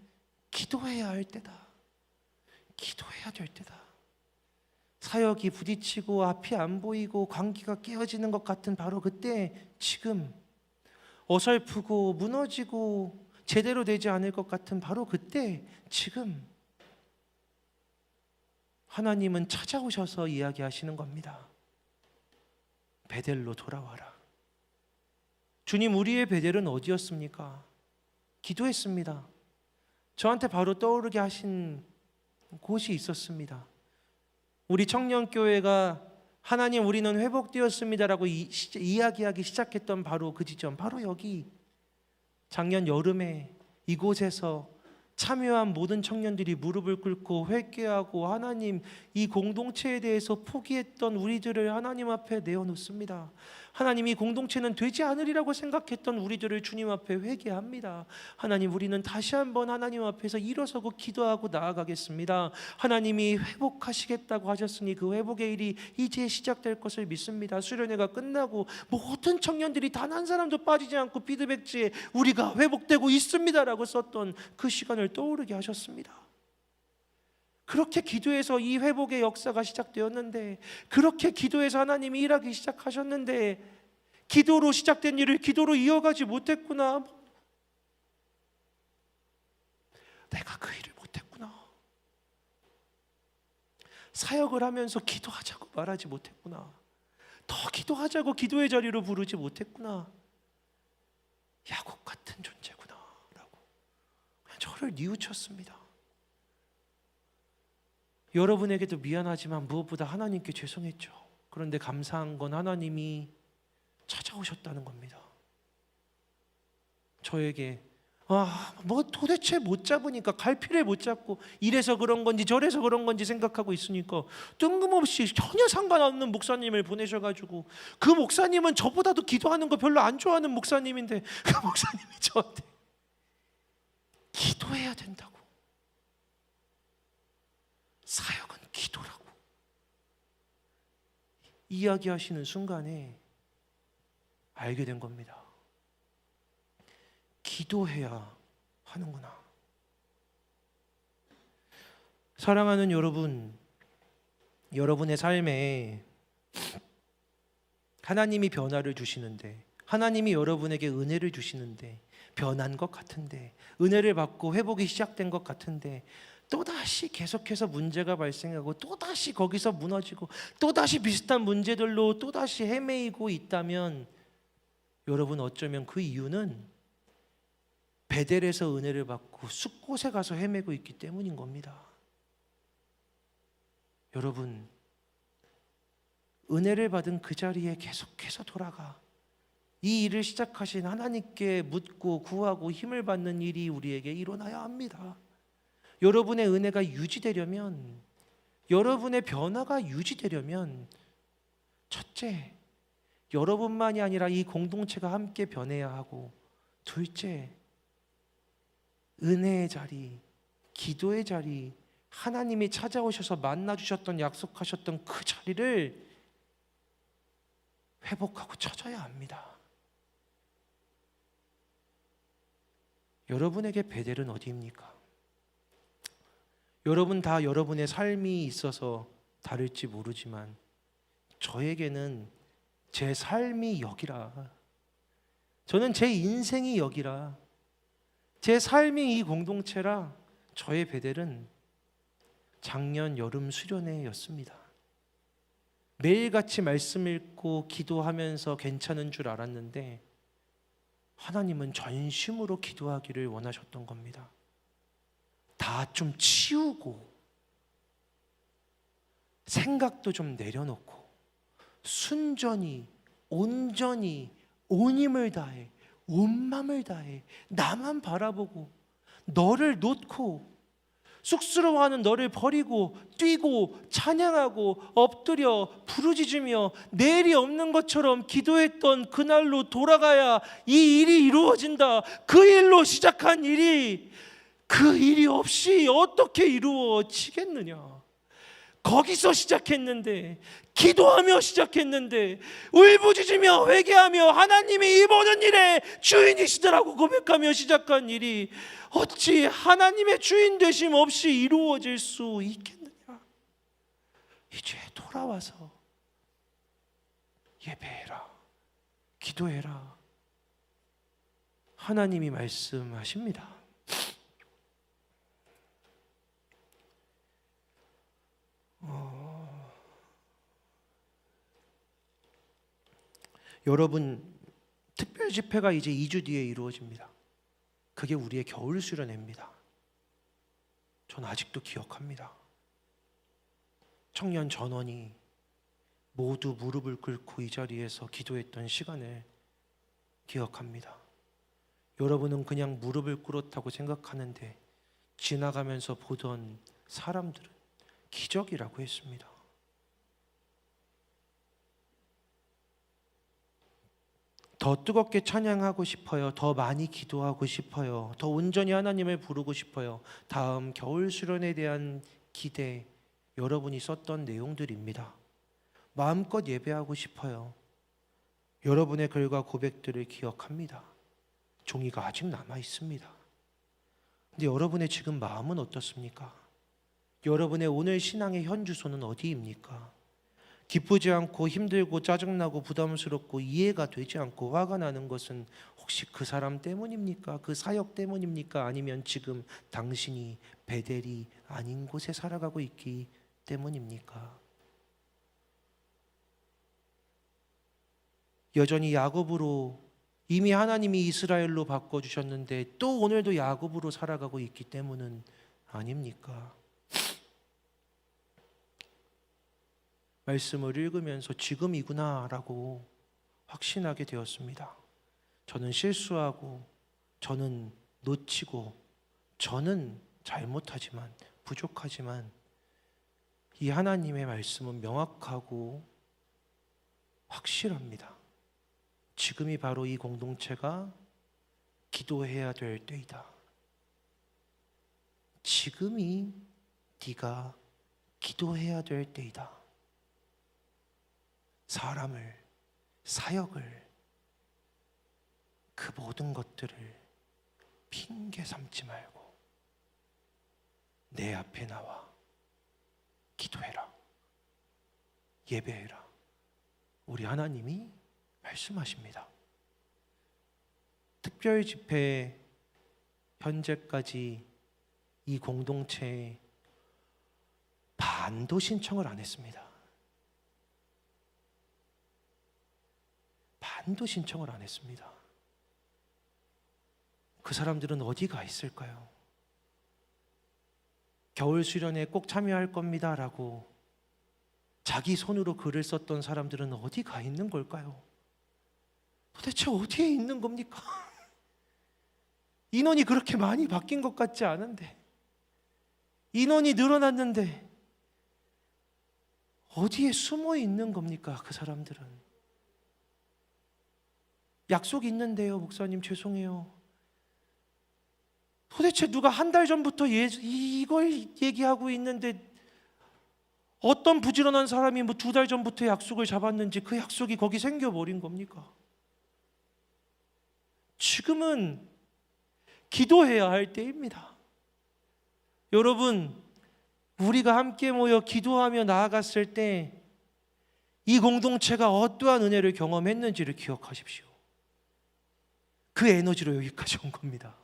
기도해야 할 때다. 기도해야 될 때다. 사역이 부딪히고 앞이 안 보이고 관계가 깨어지는 것 같은 바로 그때, 지금 어설프고 무너지고 제대로 되지 않을 것 같은 바로 그때, 지금 하나님은 찾아오셔서 이야기하시는 겁니다. 베델로 돌아와라. 주님, 우리의 베델은 어디였습니까? 기도했습니다. 저한테 바로 떠오르게 하신 곳이 있었습니다. 우리 청년교회가 하나님 우리는 회복되었습니다라고 이야기하기 시작했던 바로 그 지점, 바로 여기 작년 여름에 이곳에서 참여한 모든 청년들이 무릎을 꿇고 회개하고 하나님, 이 공동체에 대해서 포기했던 우리들을 하나님 앞에 내어놓습니다. 하나님, 이 공동체는 되지 않으리라고 생각했던 우리들을 주님 앞에 회개합니다. 하나님, 우리는 다시 한번 하나님 앞에서 일어서고 기도하고 나아가겠습니다. 하나님이 회복하시겠다고 하셨으니 그 회복의 일이 이제 시작될 것을 믿습니다. 수련회가 끝나고 모든 청년들이 단 한 사람도 빠지지 않고 피드백지에 우리가 회복되고 있습니다라고 썼던 그 시간을 떠오르게 하셨습니다. 그렇게 기도해서 이 회복의 역사가 시작되었는데, 그렇게 기도해서 하나님이 일하기 시작하셨는데, 기도로 시작된 일을 기도로 이어가지 못했구나. 내가 그 일을 못했구나. 사역을 하면서 기도하자고 말하지 못했구나. 더 기도하자고 기도의 자리로 부르지 못했구나. 야곱 같은 존재구나 라고 그냥 저를 뉘우쳤습니다. 여러분에게도 미안하지만 무엇보다 하나님께 죄송했죠. 그런데 감사한 건 하나님이 찾아오셨다는 겁니다. 저에게 뭐 도대체 못 잡으니까, 갈피를 못 잡고 이래서 그런 건지 저래서 그런 건지 생각하고 있으니까 뜬금없이 전혀 상관없는 목사님을 보내셔가지고, 그 목사님은 저보다도 기도하는 거 별로 안 좋아하는 목사님인데 그 목사님이 저한테 기도해야 된다고, 사역은 기도라고 이야기하시는 순간에 알게 된 겁니다. 기도해야 하는구나. 사랑하는 여러분, 여러분의 삶에 하나님이 변화를 주시는데, 하나님이 여러분에게 은혜를 주시는데, 변한 것 같은데, 은혜를 받고 회복이 시작된 것 같은데, 또다시 계속해서 문제가 발생하고 또다시 거기서 무너지고 또다시 비슷한 문제들로 또다시 헤매이고 있다면, 여러분 어쩌면 그 이유는 베델에서 은혜를 받고 숲곳에 가서 헤매고 있기 때문인 겁니다. 여러분, 은혜를 받은 그 자리에 계속해서 돌아가 이 일을 시작하신 하나님께 묻고 구하고 힘을 받는 일이 우리에게 일어나야 합니다. 여러분의 은혜가 유지되려면, 여러분의 변화가 유지되려면, 첫째, 여러분만이 아니라 이 공동체가 함께 변해야 하고, 둘째, 은혜의 자리, 기도의 자리, 하나님이 찾아오셔서 만나주셨던, 약속하셨던 그 자리를 회복하고 찾아야 합니다. 여러분에게 베델은 어디입니까? 여러분 다 여러분의 삶이 있어서 다를지 모르지만 저에게는 제 삶이 여기라. 저는 제 인생이 여기라. 제 삶이 이 공동체라. 저의 베델은 작년 여름 수련회였습니다. 매일같이 말씀 읽고 기도하면서 괜찮은 줄 알았는데 하나님은 전심으로 기도하기를 원하셨던 겁니다. 다 좀 치우고 생각도 좀 내려놓고 순전히 온전히 온 힘을 다해 온 마음을 다해 나만 바라보고 너를 놓고 쑥스러워하는 너를 버리고 뛰고 찬양하고 엎드려 부르짖으며 내일이 없는 것처럼 기도했던 그날로 돌아가야 이 일이 이루어진다. 그 일로 시작한 일이 그 일이 없이 어떻게 이루어지겠느냐. 거기서 시작했는데 기도하며 시작했는데 울부짖으며 회개하며 하나님이 이 모든 일의 주인이시더라고 고백하며 시작한 일이 어찌 하나님의 주인 되심 없이 이루어질 수 있겠느냐. 이제 돌아와서 예배해라, 기도해라. 하나님이 말씀하십니다. 여러분, 특별 집회가 이제 2주 뒤에 이루어집니다. 그게 우리의 겨울 수련회입니다. 전 아직도 기억합니다. 청년 전원이 모두 무릎을 꿇고 이 자리에서 기도했던 시간을 기억합니다. 여러분은 그냥 무릎을 꿇었다고 생각하는데 지나가면서 보던 사람들은 기적이라고 했습니다. 더 뜨겁게 찬양하고 싶어요. 더 많이 기도하고 싶어요. 더 온전히 하나님을 부르고 싶어요. 다음 겨울 수련에 대한 기대, 여러분이 썼던 내용들입니다. 마음껏 예배하고 싶어요. 여러분의 글과 고백들을 기억합니다. 종이가 아직 남아 있습니다. 근데 여러분의 지금 마음은 어떻습니까? 여러분의 오늘 신앙의 현 주소는 어디입니까? 기쁘지 않고 힘들고 짜증나고 부담스럽고 이해가 되지 않고 화가 나는 것은 혹시 그 사람 때문입니까? 그 사역 때문입니까? 아니면 지금 당신이 베델이 아닌 곳에 살아가고 있기 때문입니까? 여전히 야곱으로 이미 하나님이 이스라엘로 바꿔주셨는데 또 오늘도 야곱으로 살아가고 있기 때문은 아닙니까? 말씀을 읽으면서 지금이구나 라고 확신하게 되었습니다. 저는 실수하고 저는 놓치고 저는 잘못하지만 부족하지만 이 하나님의 말씀은 명확하고 확실합니다. 지금이 바로 이 공동체가 기도해야 될 때이다. 지금이 네가 기도해야 될 때이다. 사람을, 사역을, 그 모든 것들을 핑계 삼지 말고 내 앞에 나와 기도해라, 예배해라. 우리 하나님이 말씀하십니다. 특별 집회 현재까지 이 공동체에 반도 신청을 안 했습니다. 반도 신청을 안 했습니다. 그 사람들은 어디가 있을까요? 겨울 수련회에 꼭 참여할 겁니다 라고 자기 손으로 글을 썼던 사람들은 어디 가 있는 걸까요? 도대체 어디에 있는 겁니까? 인원이 그렇게 많이 바뀐 것 같지 않은데, 인원이 늘어났는데 어디에 숨어 있는 겁니까? 그 사람들은. 약속이 있는데요, 목사님 죄송해요. 도대체 누가 한 달 전부터 이걸 얘기하고 있는데 어떤 부지런한 사람이 2달 전부터 약속을 잡았는지 그 약속이 거기 생겨버린 겁니까? 지금은 기도해야 할 때입니다. 여러분, 우리가 함께 모여 기도하며 나아갔을 때 이 공동체가 어떠한 은혜를 경험했는지를 기억하십시오. 그 에너지로 여기까지 온 겁니다.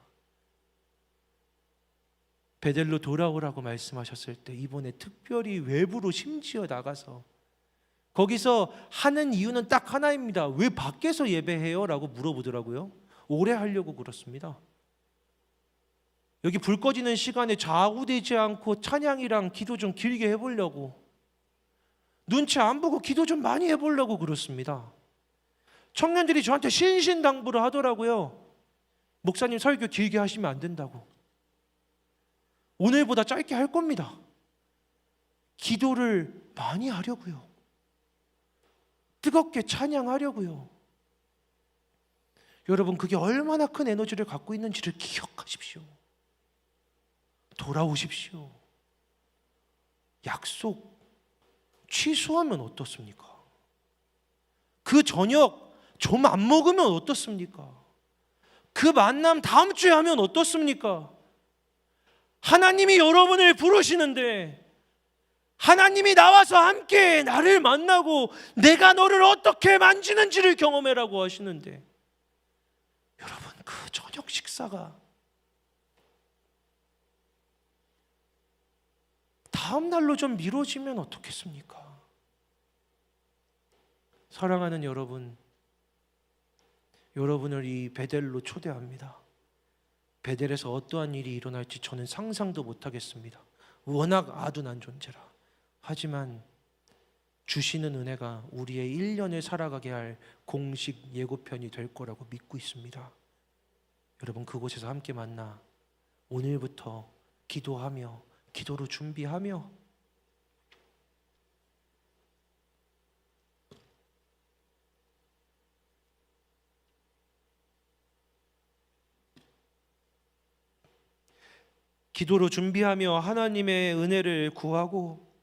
베델로 돌아오라고 말씀하셨을 때 이번에 특별히 외부로 심지어 나가서 거기서 하는 이유는 딱 하나입니다. 왜 밖에서 예배해요? 라고 물어보더라고요. 오래 하려고 그렇습니다. 여기 불 꺼지는 시간에 좌우되지 않고 찬양이랑 기도 좀 길게 해보려고, 눈치 안 보고 기도 좀 많이 해보려고 그렇습니다. 청년들이 저한테 신신당부를 하더라고요. 목사님 설교 길게 하시면 안 된다고. 오늘보다 짧게 할 겁니다. 기도를 많이 하려고요. 뜨겁게 찬양하려고요. 여러분, 그게 얼마나 큰 에너지를 갖고 있는지를 기억하십시오. 돌아오십시오. 약속 취소하면 어떻습니까? 그 저녁 좀 안 먹으면 어떻습니까? 그 만남 다음 주에 하면 어떻습니까? 하나님이 여러분을 부르시는데, 하나님이 나와서 함께 나를 만나고 내가 너를 어떻게 만지는지를 경험해라고 하시는데, 여러분, 그 저녁 식사가 다음 날로 좀 미뤄지면 어떻겠습니까? 사랑하는 여러분, 여러분을 이 베델로 초대합니다. 베델에서 어떠한 일이 일어날지 저는 상상도 못하겠습니다. 워낙 아둔한 존재라. 하지만 주시는 은혜가 우리의 1년을 살아가게 할 공식 예고편이 될 거라고 믿고 있습니다. 여러분, 그곳에서 함께 만나 오늘부터 기도하며 기도로 준비하며 기도로 준비하며 하나님의 은혜를 구하고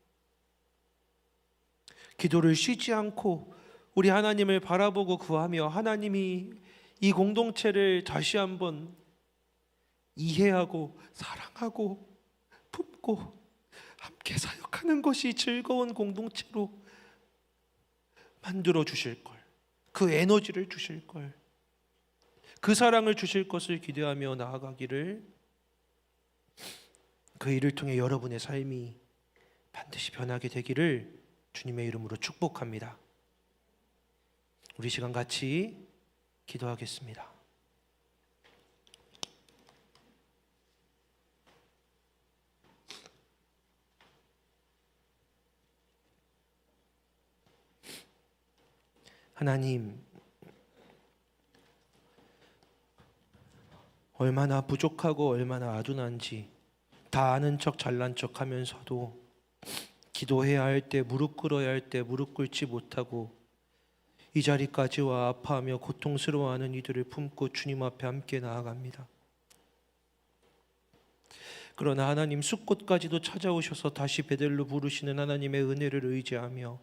기도를 쉬지 않고 우리 하나님을 바라보고 구하며 하나님이 이 공동체를 다시 한번 이해하고 사랑하고 품고 함께 사역하는 것이 즐거운 공동체로 만들어 주실 걸, 그 에너지를 주실 걸, 그 사랑을 주실 것을 기대하며 나아가기를, 그 일을 통해 여러분의 삶이 반드시 변하게 되기를 주님의 이름으로 축복합니다. 우리 시간 같이 기도하겠습니다. 하나님, 얼마나 부족하고 얼마나 아둔한지 다 아는 척 잘난 척 하면서도 기도해야 할 때 무릎 꿇어야 할 때 무릎 꿇지 못하고 이 자리까지 와 아파하며 고통스러워하는 이들을 품고 주님 앞에 함께 나아갑니다. 그러나 하나님, 숲곳까지도 찾아오셔서 다시 베델로 부르시는 하나님의 은혜를 의지하며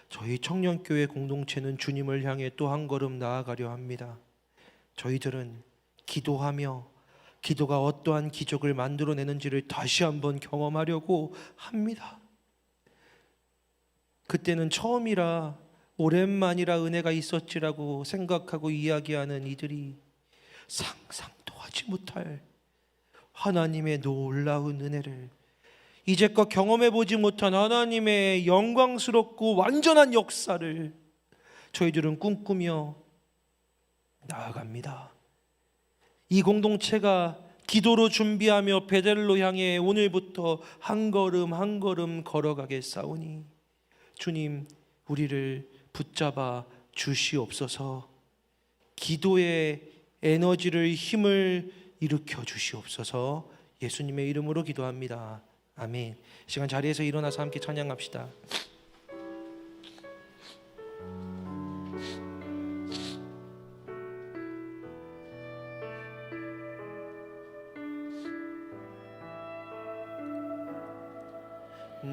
저희 청년교회 공동체는 주님을 향해 또 한 걸음 나아가려 합니다. 저희들은 기도하며 기도가 어떠한 기적을 만들어내는지를 다시 한번 경험하려고 합니다. 그때는 처음이라 오랜만이라 은혜가 있었지라고 생각하고 이야기하는 이들이 상상도 하지 못할 하나님의 놀라운 은혜를, 이제껏 경험해보지 못한 하나님의 영광스럽고 완전한 역사를 저희들은 꿈꾸며 나아갑니다. 이 공동체가 기도로 준비하며 베델로 향해 오늘부터 한 걸음 한 걸음 걸어가겠사오니 주님, 우리를 붙잡아 주시옵소서. 기도의 에너지를, 힘을 일으켜 주시옵소서. 예수님의 이름으로 기도합니다. 아멘. 시간 자리에서 일어나서 함께 찬양합시다.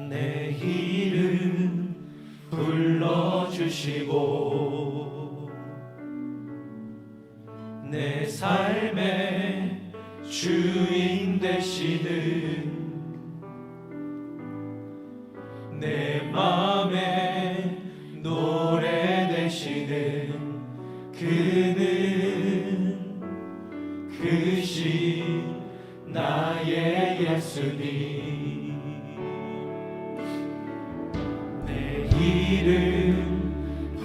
내 이름 불러주시고 내 삶의 주인 되시는 내 맘에 노래 되시는 그는 그신 나의 예수님 내 이름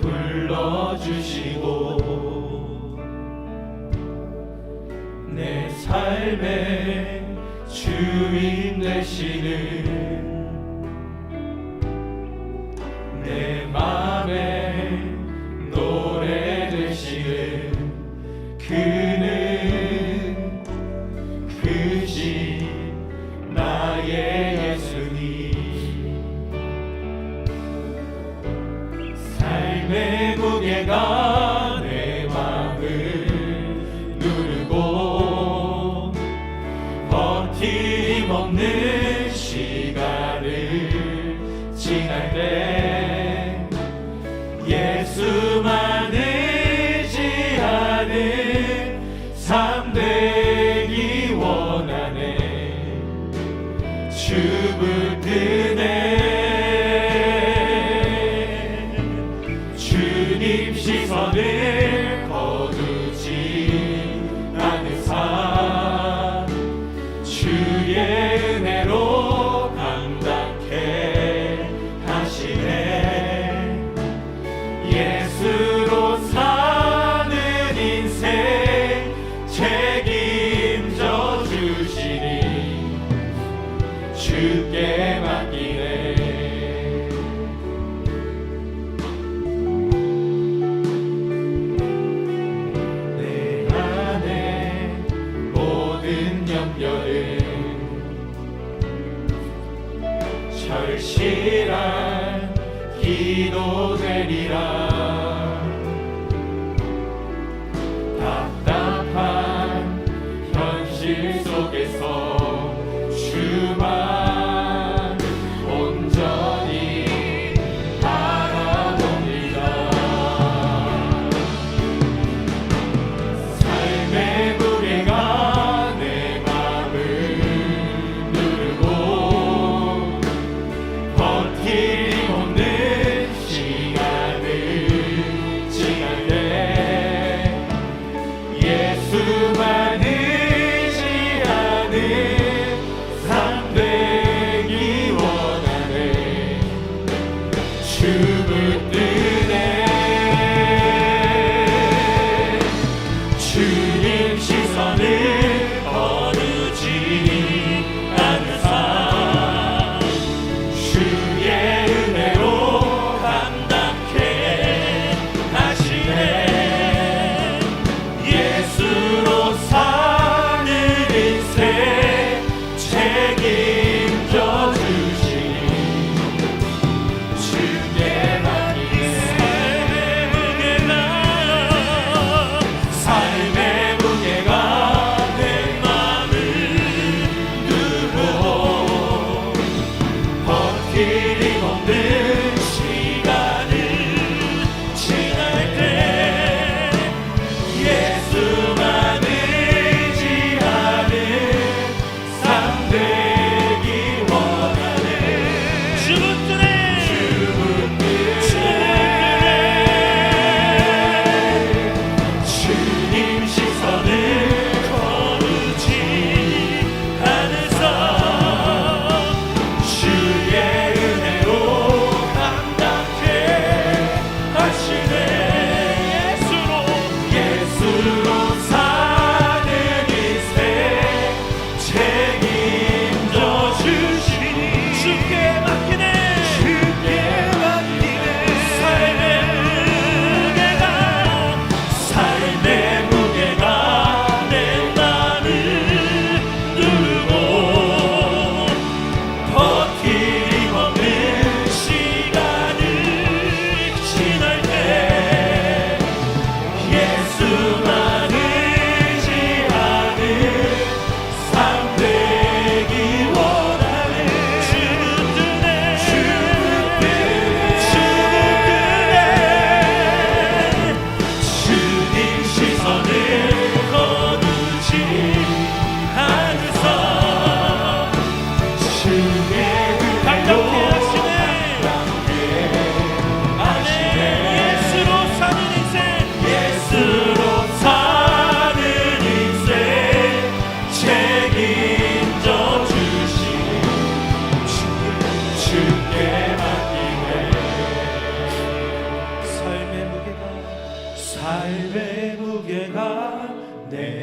불러주시고 내 삶의 주인 되시는 내 맘에 노래 되시는 그는 그신 나의 예수님 삶의 무게가 내 맘을 누르고 버팀 없는 시간을 지날 때 예수만 의지하는 삶 되기 원하네 주 붙드네 주님 시선을 거두지 않은 삶 주의 은혜로 감당케 하시네 예수로 사는 인생 책임져 주시니 주께 맡기네 내 안에 모든 염려를 절실한 기도 되리라 답답한 현실 속에서 주만 온전히 바라봅니다 삶의 무게가 내 맘을 누르고 버팀 없는 시간을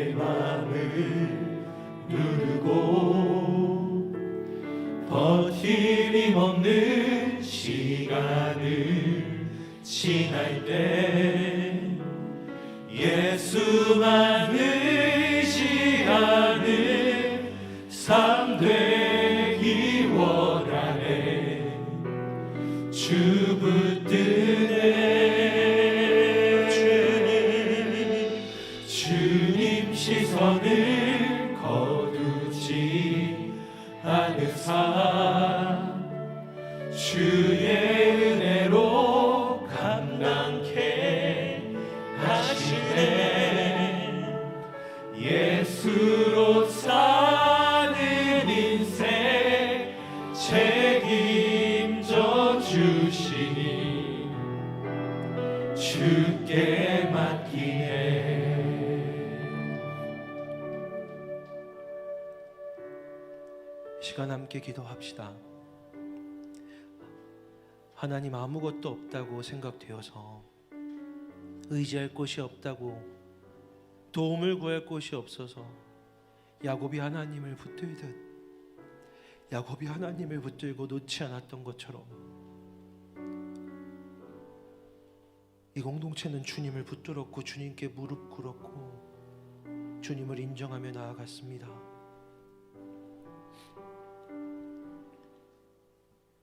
내 맘을 누르고 버팀이 없는 시간을 지날 때 예수만 의지하는 삶 되기 원하네. 주 붙드네. 주님 시선을 거두지 않은 삶 주의 은혜로 감당케 하시네. 예수로 사는 인생 책임져 주시니 주께 맡기네. 시간 함께 기도합시다. 하나님, 아무것도 없다고 생각되어서 의지할 곳이 없다고, 도움을 구할 곳이 없어서 야곱이 하나님을 붙들듯, 야곱이 하나님을 붙들고 놓지 않았던 것처럼 이 공동체는 주님을 붙들었고 주님께 무릎 꿇었고 주님을 인정하며 나아갔습니다.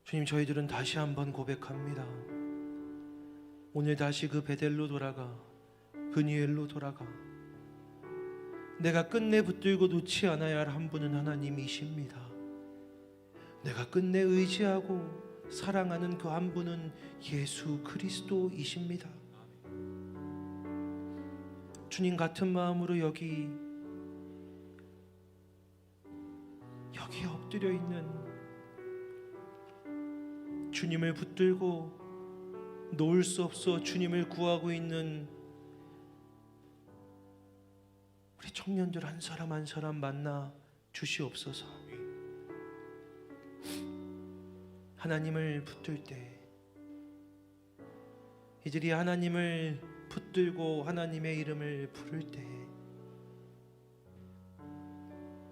주님, 저희들은 다시 한번 고백합니다. 오늘 다시 그 베델로 돌아가, 브니엘로 돌아가, 내가 끝내 붙들고 놓지 않아야 할 한 분은 하나님이십니다. 내가 끝내 의지하고 사랑하는 그 한 분은 예수 그리스도이십니다. 주님, 같은 마음으로 여기 엎드려 있는 주님을 붙들고 놓을 수 없어 주님을 구하고 있는 우리 청년들 한 사람 한 사람 만나 주시옵소서. 하나님을 붙들 때, 이들이 하나님을 붙들고 하나님의 이름을 부를 때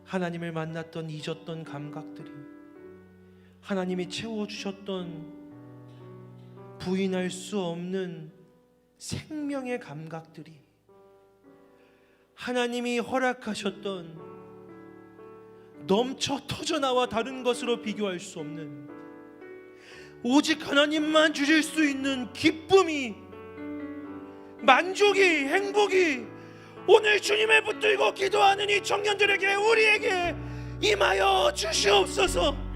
하나님을 만났던 잊었던 감각들이, 하나님이 채워주셨던 부인할 수 없는 생명의 감각들이, 하나님이 허락하셨던 넘쳐 터져나와 다른 것으로 비교할 수 없는 오직 하나님만 주실 수 있는 기쁨이, 만족이, 행복이 오늘 주님을 붙들고 기도하는 이 청년들에게, 우리에게 임하여 주시옵소서.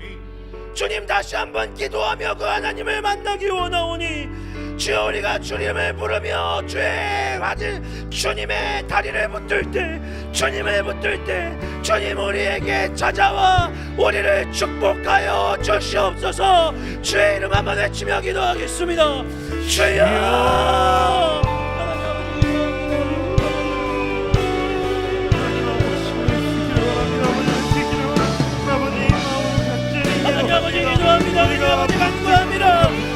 주님, 다시 한번 기도하며 그 하나님을 만나기 원하오니 주여, 우리가 주님을 부르며 주의 아들 주님의 다리를 붙들 때, 주님을 붙들 때 주님 우리에게 찾아와 우리를 축복하여 주시옵소서. 주의 이름 한번 외치며 기도하겠습니다. 주여, 하나님 아버지 간구합니다.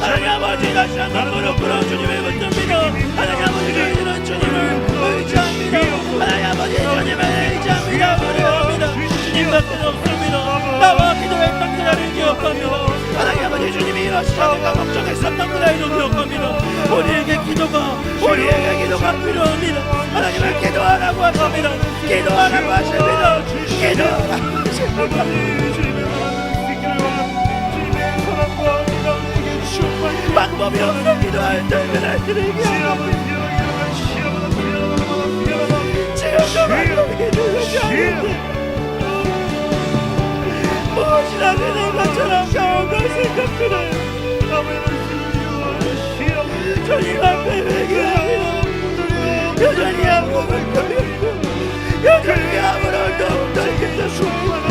하나님 아버지, 다시 한번 무릎 꿇어 주님을 붙듭니다. 하나님 아버지, 저희들은 주님을 의지합니다. 하나님 아버지, 주님을 의지합니다. 노래합니다. 주님밖에 없습니다. 나와 기도했던 그날을 기억합니다. 하나님 아버지, 주님이 이러시다가 걱정했었던 그날도 기억합니다. 우리에게 기도가 필요합니다. 하나님을 기도하라고 하십니다. 기도하라고 하십니다. 기도하라고 하십니다. 방법이 없어 기도할 때 그날들에게 지금도 방법이 되지 않는데 무엇이나 되는 것처럼 가오가 생각들을 주님 앞에 회개합니다. 여전히 아무를 거리고 여전히 아무를 너무 떨겠다 수많은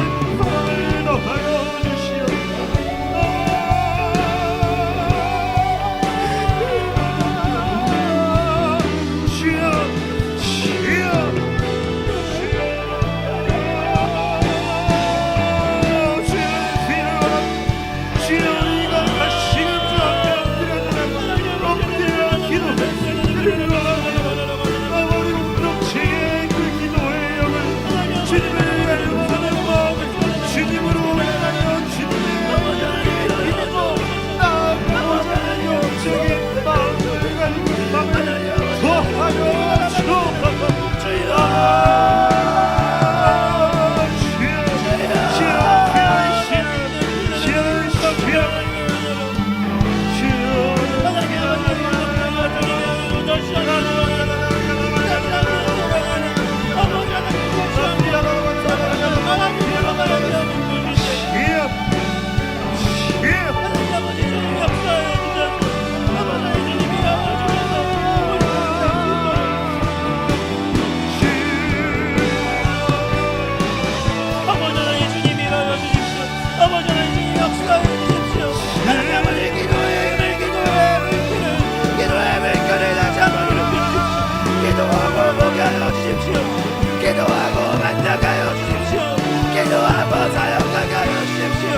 한번 사용하게 하여 주십시오.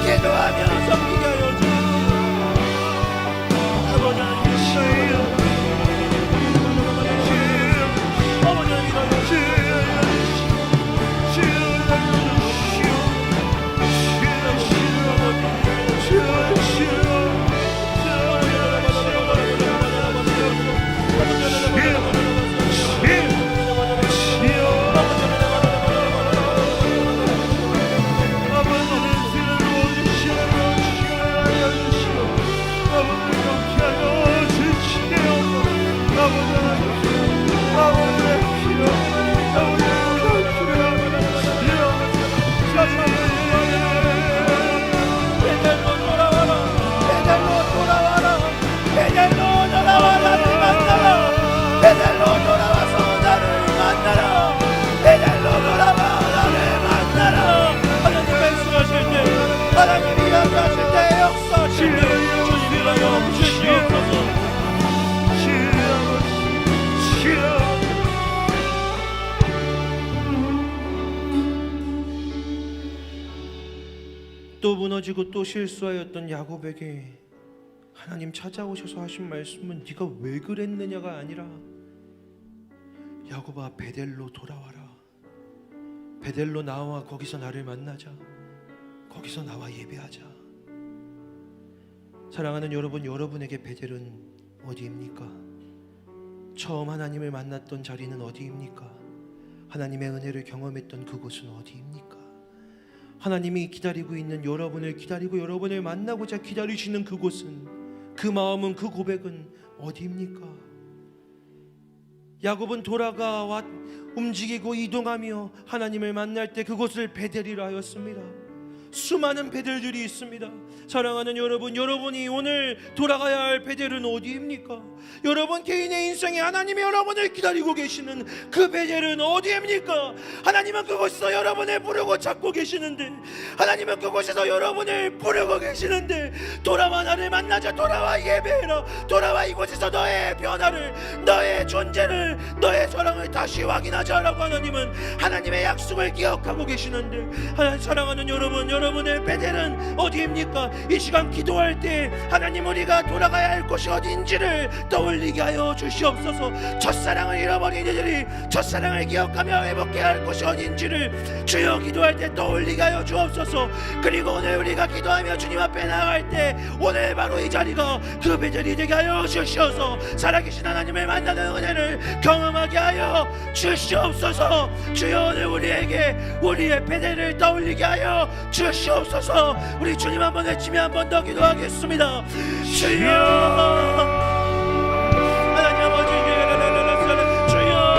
기도하며 섬기게 하여 주십시오. 아버지 하나님 주여, 아버지 하나님 베델로 돌아와서 나를 만나라. 베델로 돌아와 나를 만나라. 하나님 말씀하실 때, 하나님이 역사하실 때, 역사하실 때 주님이 하여 주시옵소서. 또 무너지고 또 실수하였던 야곱에게 하나님 찾아오셔서 하신 말씀은 네가 왜 그랬느냐가 아니라 야곱아 베델로 돌아와라. 베델로 나와 거기서 나를 만나자. 거기서 나와 예배하자. 사랑하는 여러분, 여러분에게 베델은 어디입니까? 처음 하나님을 만났던 자리는 어디입니까? 하나님의 은혜를 경험했던 그곳은 어디입니까? 하나님이 기다리고 있는 여러분을 기다리고 여러분을 만나고자 기다리시는 그곳은, 그 마음은, 그 고백은 어디입니까? 야곱은 돌아가 움직이고 이동하며 하나님을 만날 때 그곳을 베델이라 하였습니다. 수많은 베델들이 있습니다. 사랑하는 여러분, 여러분이 오늘 돌아가야 할 베델은 어디입니까? 여러분 개인의 인생에 하나님이 여러분을 기다리고 계시는 그 베델은 어디입니까? 하나님은 그곳에서 여러분을 부르고 찾고 계시는데, 하나님은 그곳에서 여러분을 부르고 계시는데, 돌아와 나를 만나자. 돌아와 예배해라. 돌아와 이곳에서 너의 변화를, 너의 존재를, 너의 사랑을 다시 확인하자라고 하나님은 하나님의 약속을 기억하고 계시는데, 사랑하는 여러분, 여러분의 베델은 어디입니까? 이 시간 기도할 때 하나님 우리가 돌아가야 할 곳이 어디인지를 떠올리게 하여 주시옵소서. 첫사랑을 잃어버린 이들이 첫사랑을 기억하며 회복해야 할 곳이 어딘지를 주여 기도할 때 떠올리게 하여 주옵소서. 그리고 오늘 우리가 기도하며 주님 앞에 나아갈 때 오늘 바로 이 자리가 그 베델이 되게 하여 주시옵소서. 살아계신 하나님을 만나는 은혜를 경험하게 하여 주시옵소서. 주여 오늘 우리에게 우리의 베델을 떠올리게 하여 주시옵소서. 우리 주님 한번 외치며 한 번 더 기도하겠습니다. 주여 하나님 아버지, 주여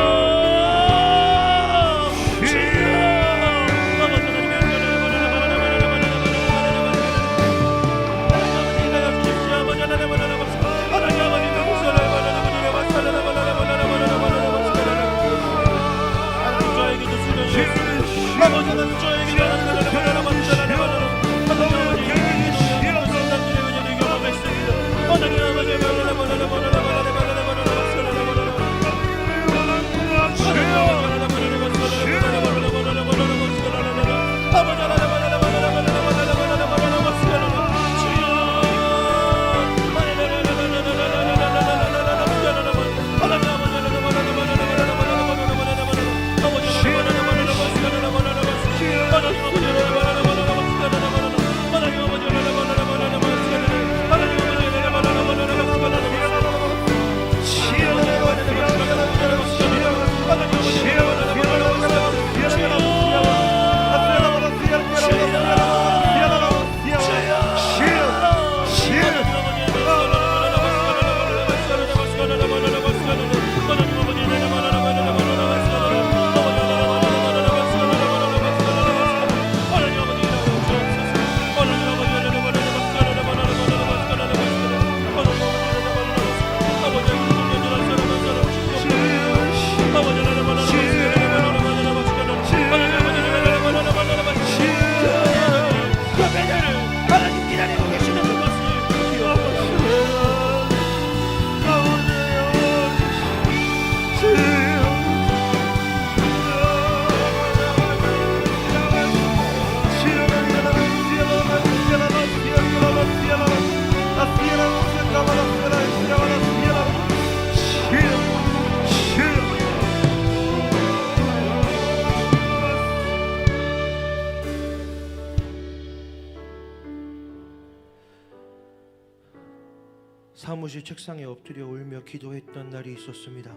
사무실 책상에 엎드려 울며 기도했던 날이 있었습니다.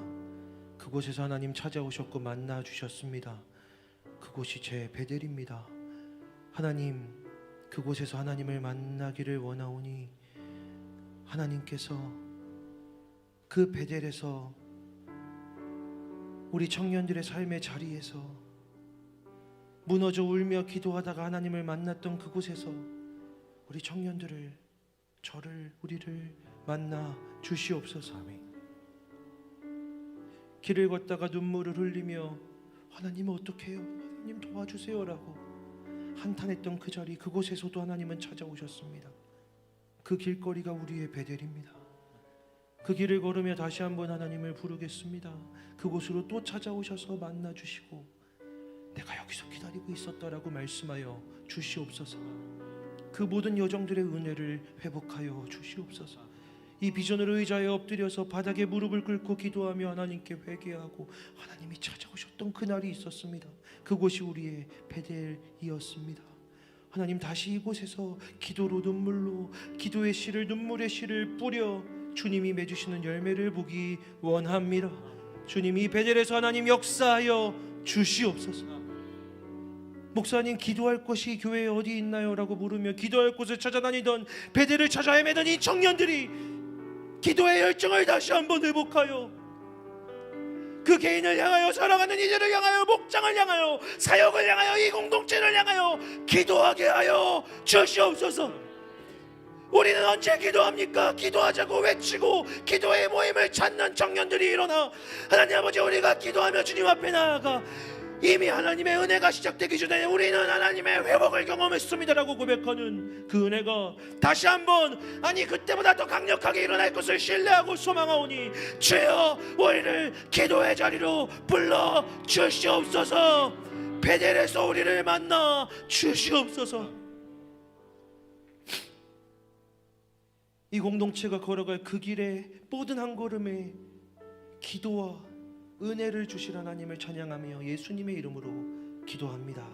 그곳에서 하나님 찾아오셨고 만나 주셨습니다. 그곳이 제 베델입니다. 하나님, 그곳에서 하나님을 만나기를 원하오니 하나님께서 그 베델에서 우리 청년들의 삶의 자리에서 무너져 울며 기도하다가 하나님을 만났던 그곳에서 우리 청년들을, 저를, 우리를 만나 주시옵소서. 길을 걷다가 눈물을 흘리며 하나님 어떻게 해요? 하나님 도와주세요라고 한탄했던 그 자리, 그곳에서도 하나님은 찾아오셨습니다. 그 길거리가 우리의 베델입니다. 그 길을 걸으며 다시 한번 하나님을 부르겠습니다. 그곳으로 또 찾아오셔서 만나 주시고 내가 여기서 기다리고 있었다라고 말씀하여 주시옵소서. 그 모든 여정들의 은혜를 회복하여 주시옵소서. 이 비전으로 의자에 엎드려서 바닥에 무릎을 꿇고 기도하며 하나님께 회개하고 하나님이 찾아오셨던 그날이 있었습니다. 그곳이 우리의 베델이었습니다. 하나님, 다시 이곳에서 기도로, 눈물로, 기도의 씨를, 눈물의 씨를 뿌려 주님이 맺으시는 열매를 보기 원합니다. 주님, 이 베델에서 하나님 역사하여 주시옵소서. 목사님, 기도할 곳이 교회에 어디 있나요? 라고 물으며 기도할 곳을 찾아다니던, 베델을 찾아 헤매던 이 청년들이 기도의 열정을 다시 한번 회복하여 그 개인을 향하여, 사랑하는 이들을 향하여, 목장을 향하여, 사역을 향하여, 이 공동체를 향하여 기도하게 하여 주시옵소서. 우리는 언제 기도합니까? 기도하자고 외치고 기도의 모임을 찾는 청년들이 일어나 하나님 아버지, 우리가 기도하며 주님 앞에 나아가 이미 하나님의 은혜가 시작되기 전에 우리는 하나님의 회복을 경험했습니다라고 고백하는 그 은혜가 다시 한번, 아니 그때보다 더 강력하게 일어날 것을 신뢰하고 소망하오니 주여, 우리를 기도의 자리로 불러 주시옵소서. 베델에서 우리를 만나 주시옵소서. 이 공동체가 걸어갈 그 길의 모든 한 걸음에 기도와 은혜를 주실 하나님을 찬양하며 예수님의 이름으로 기도합니다.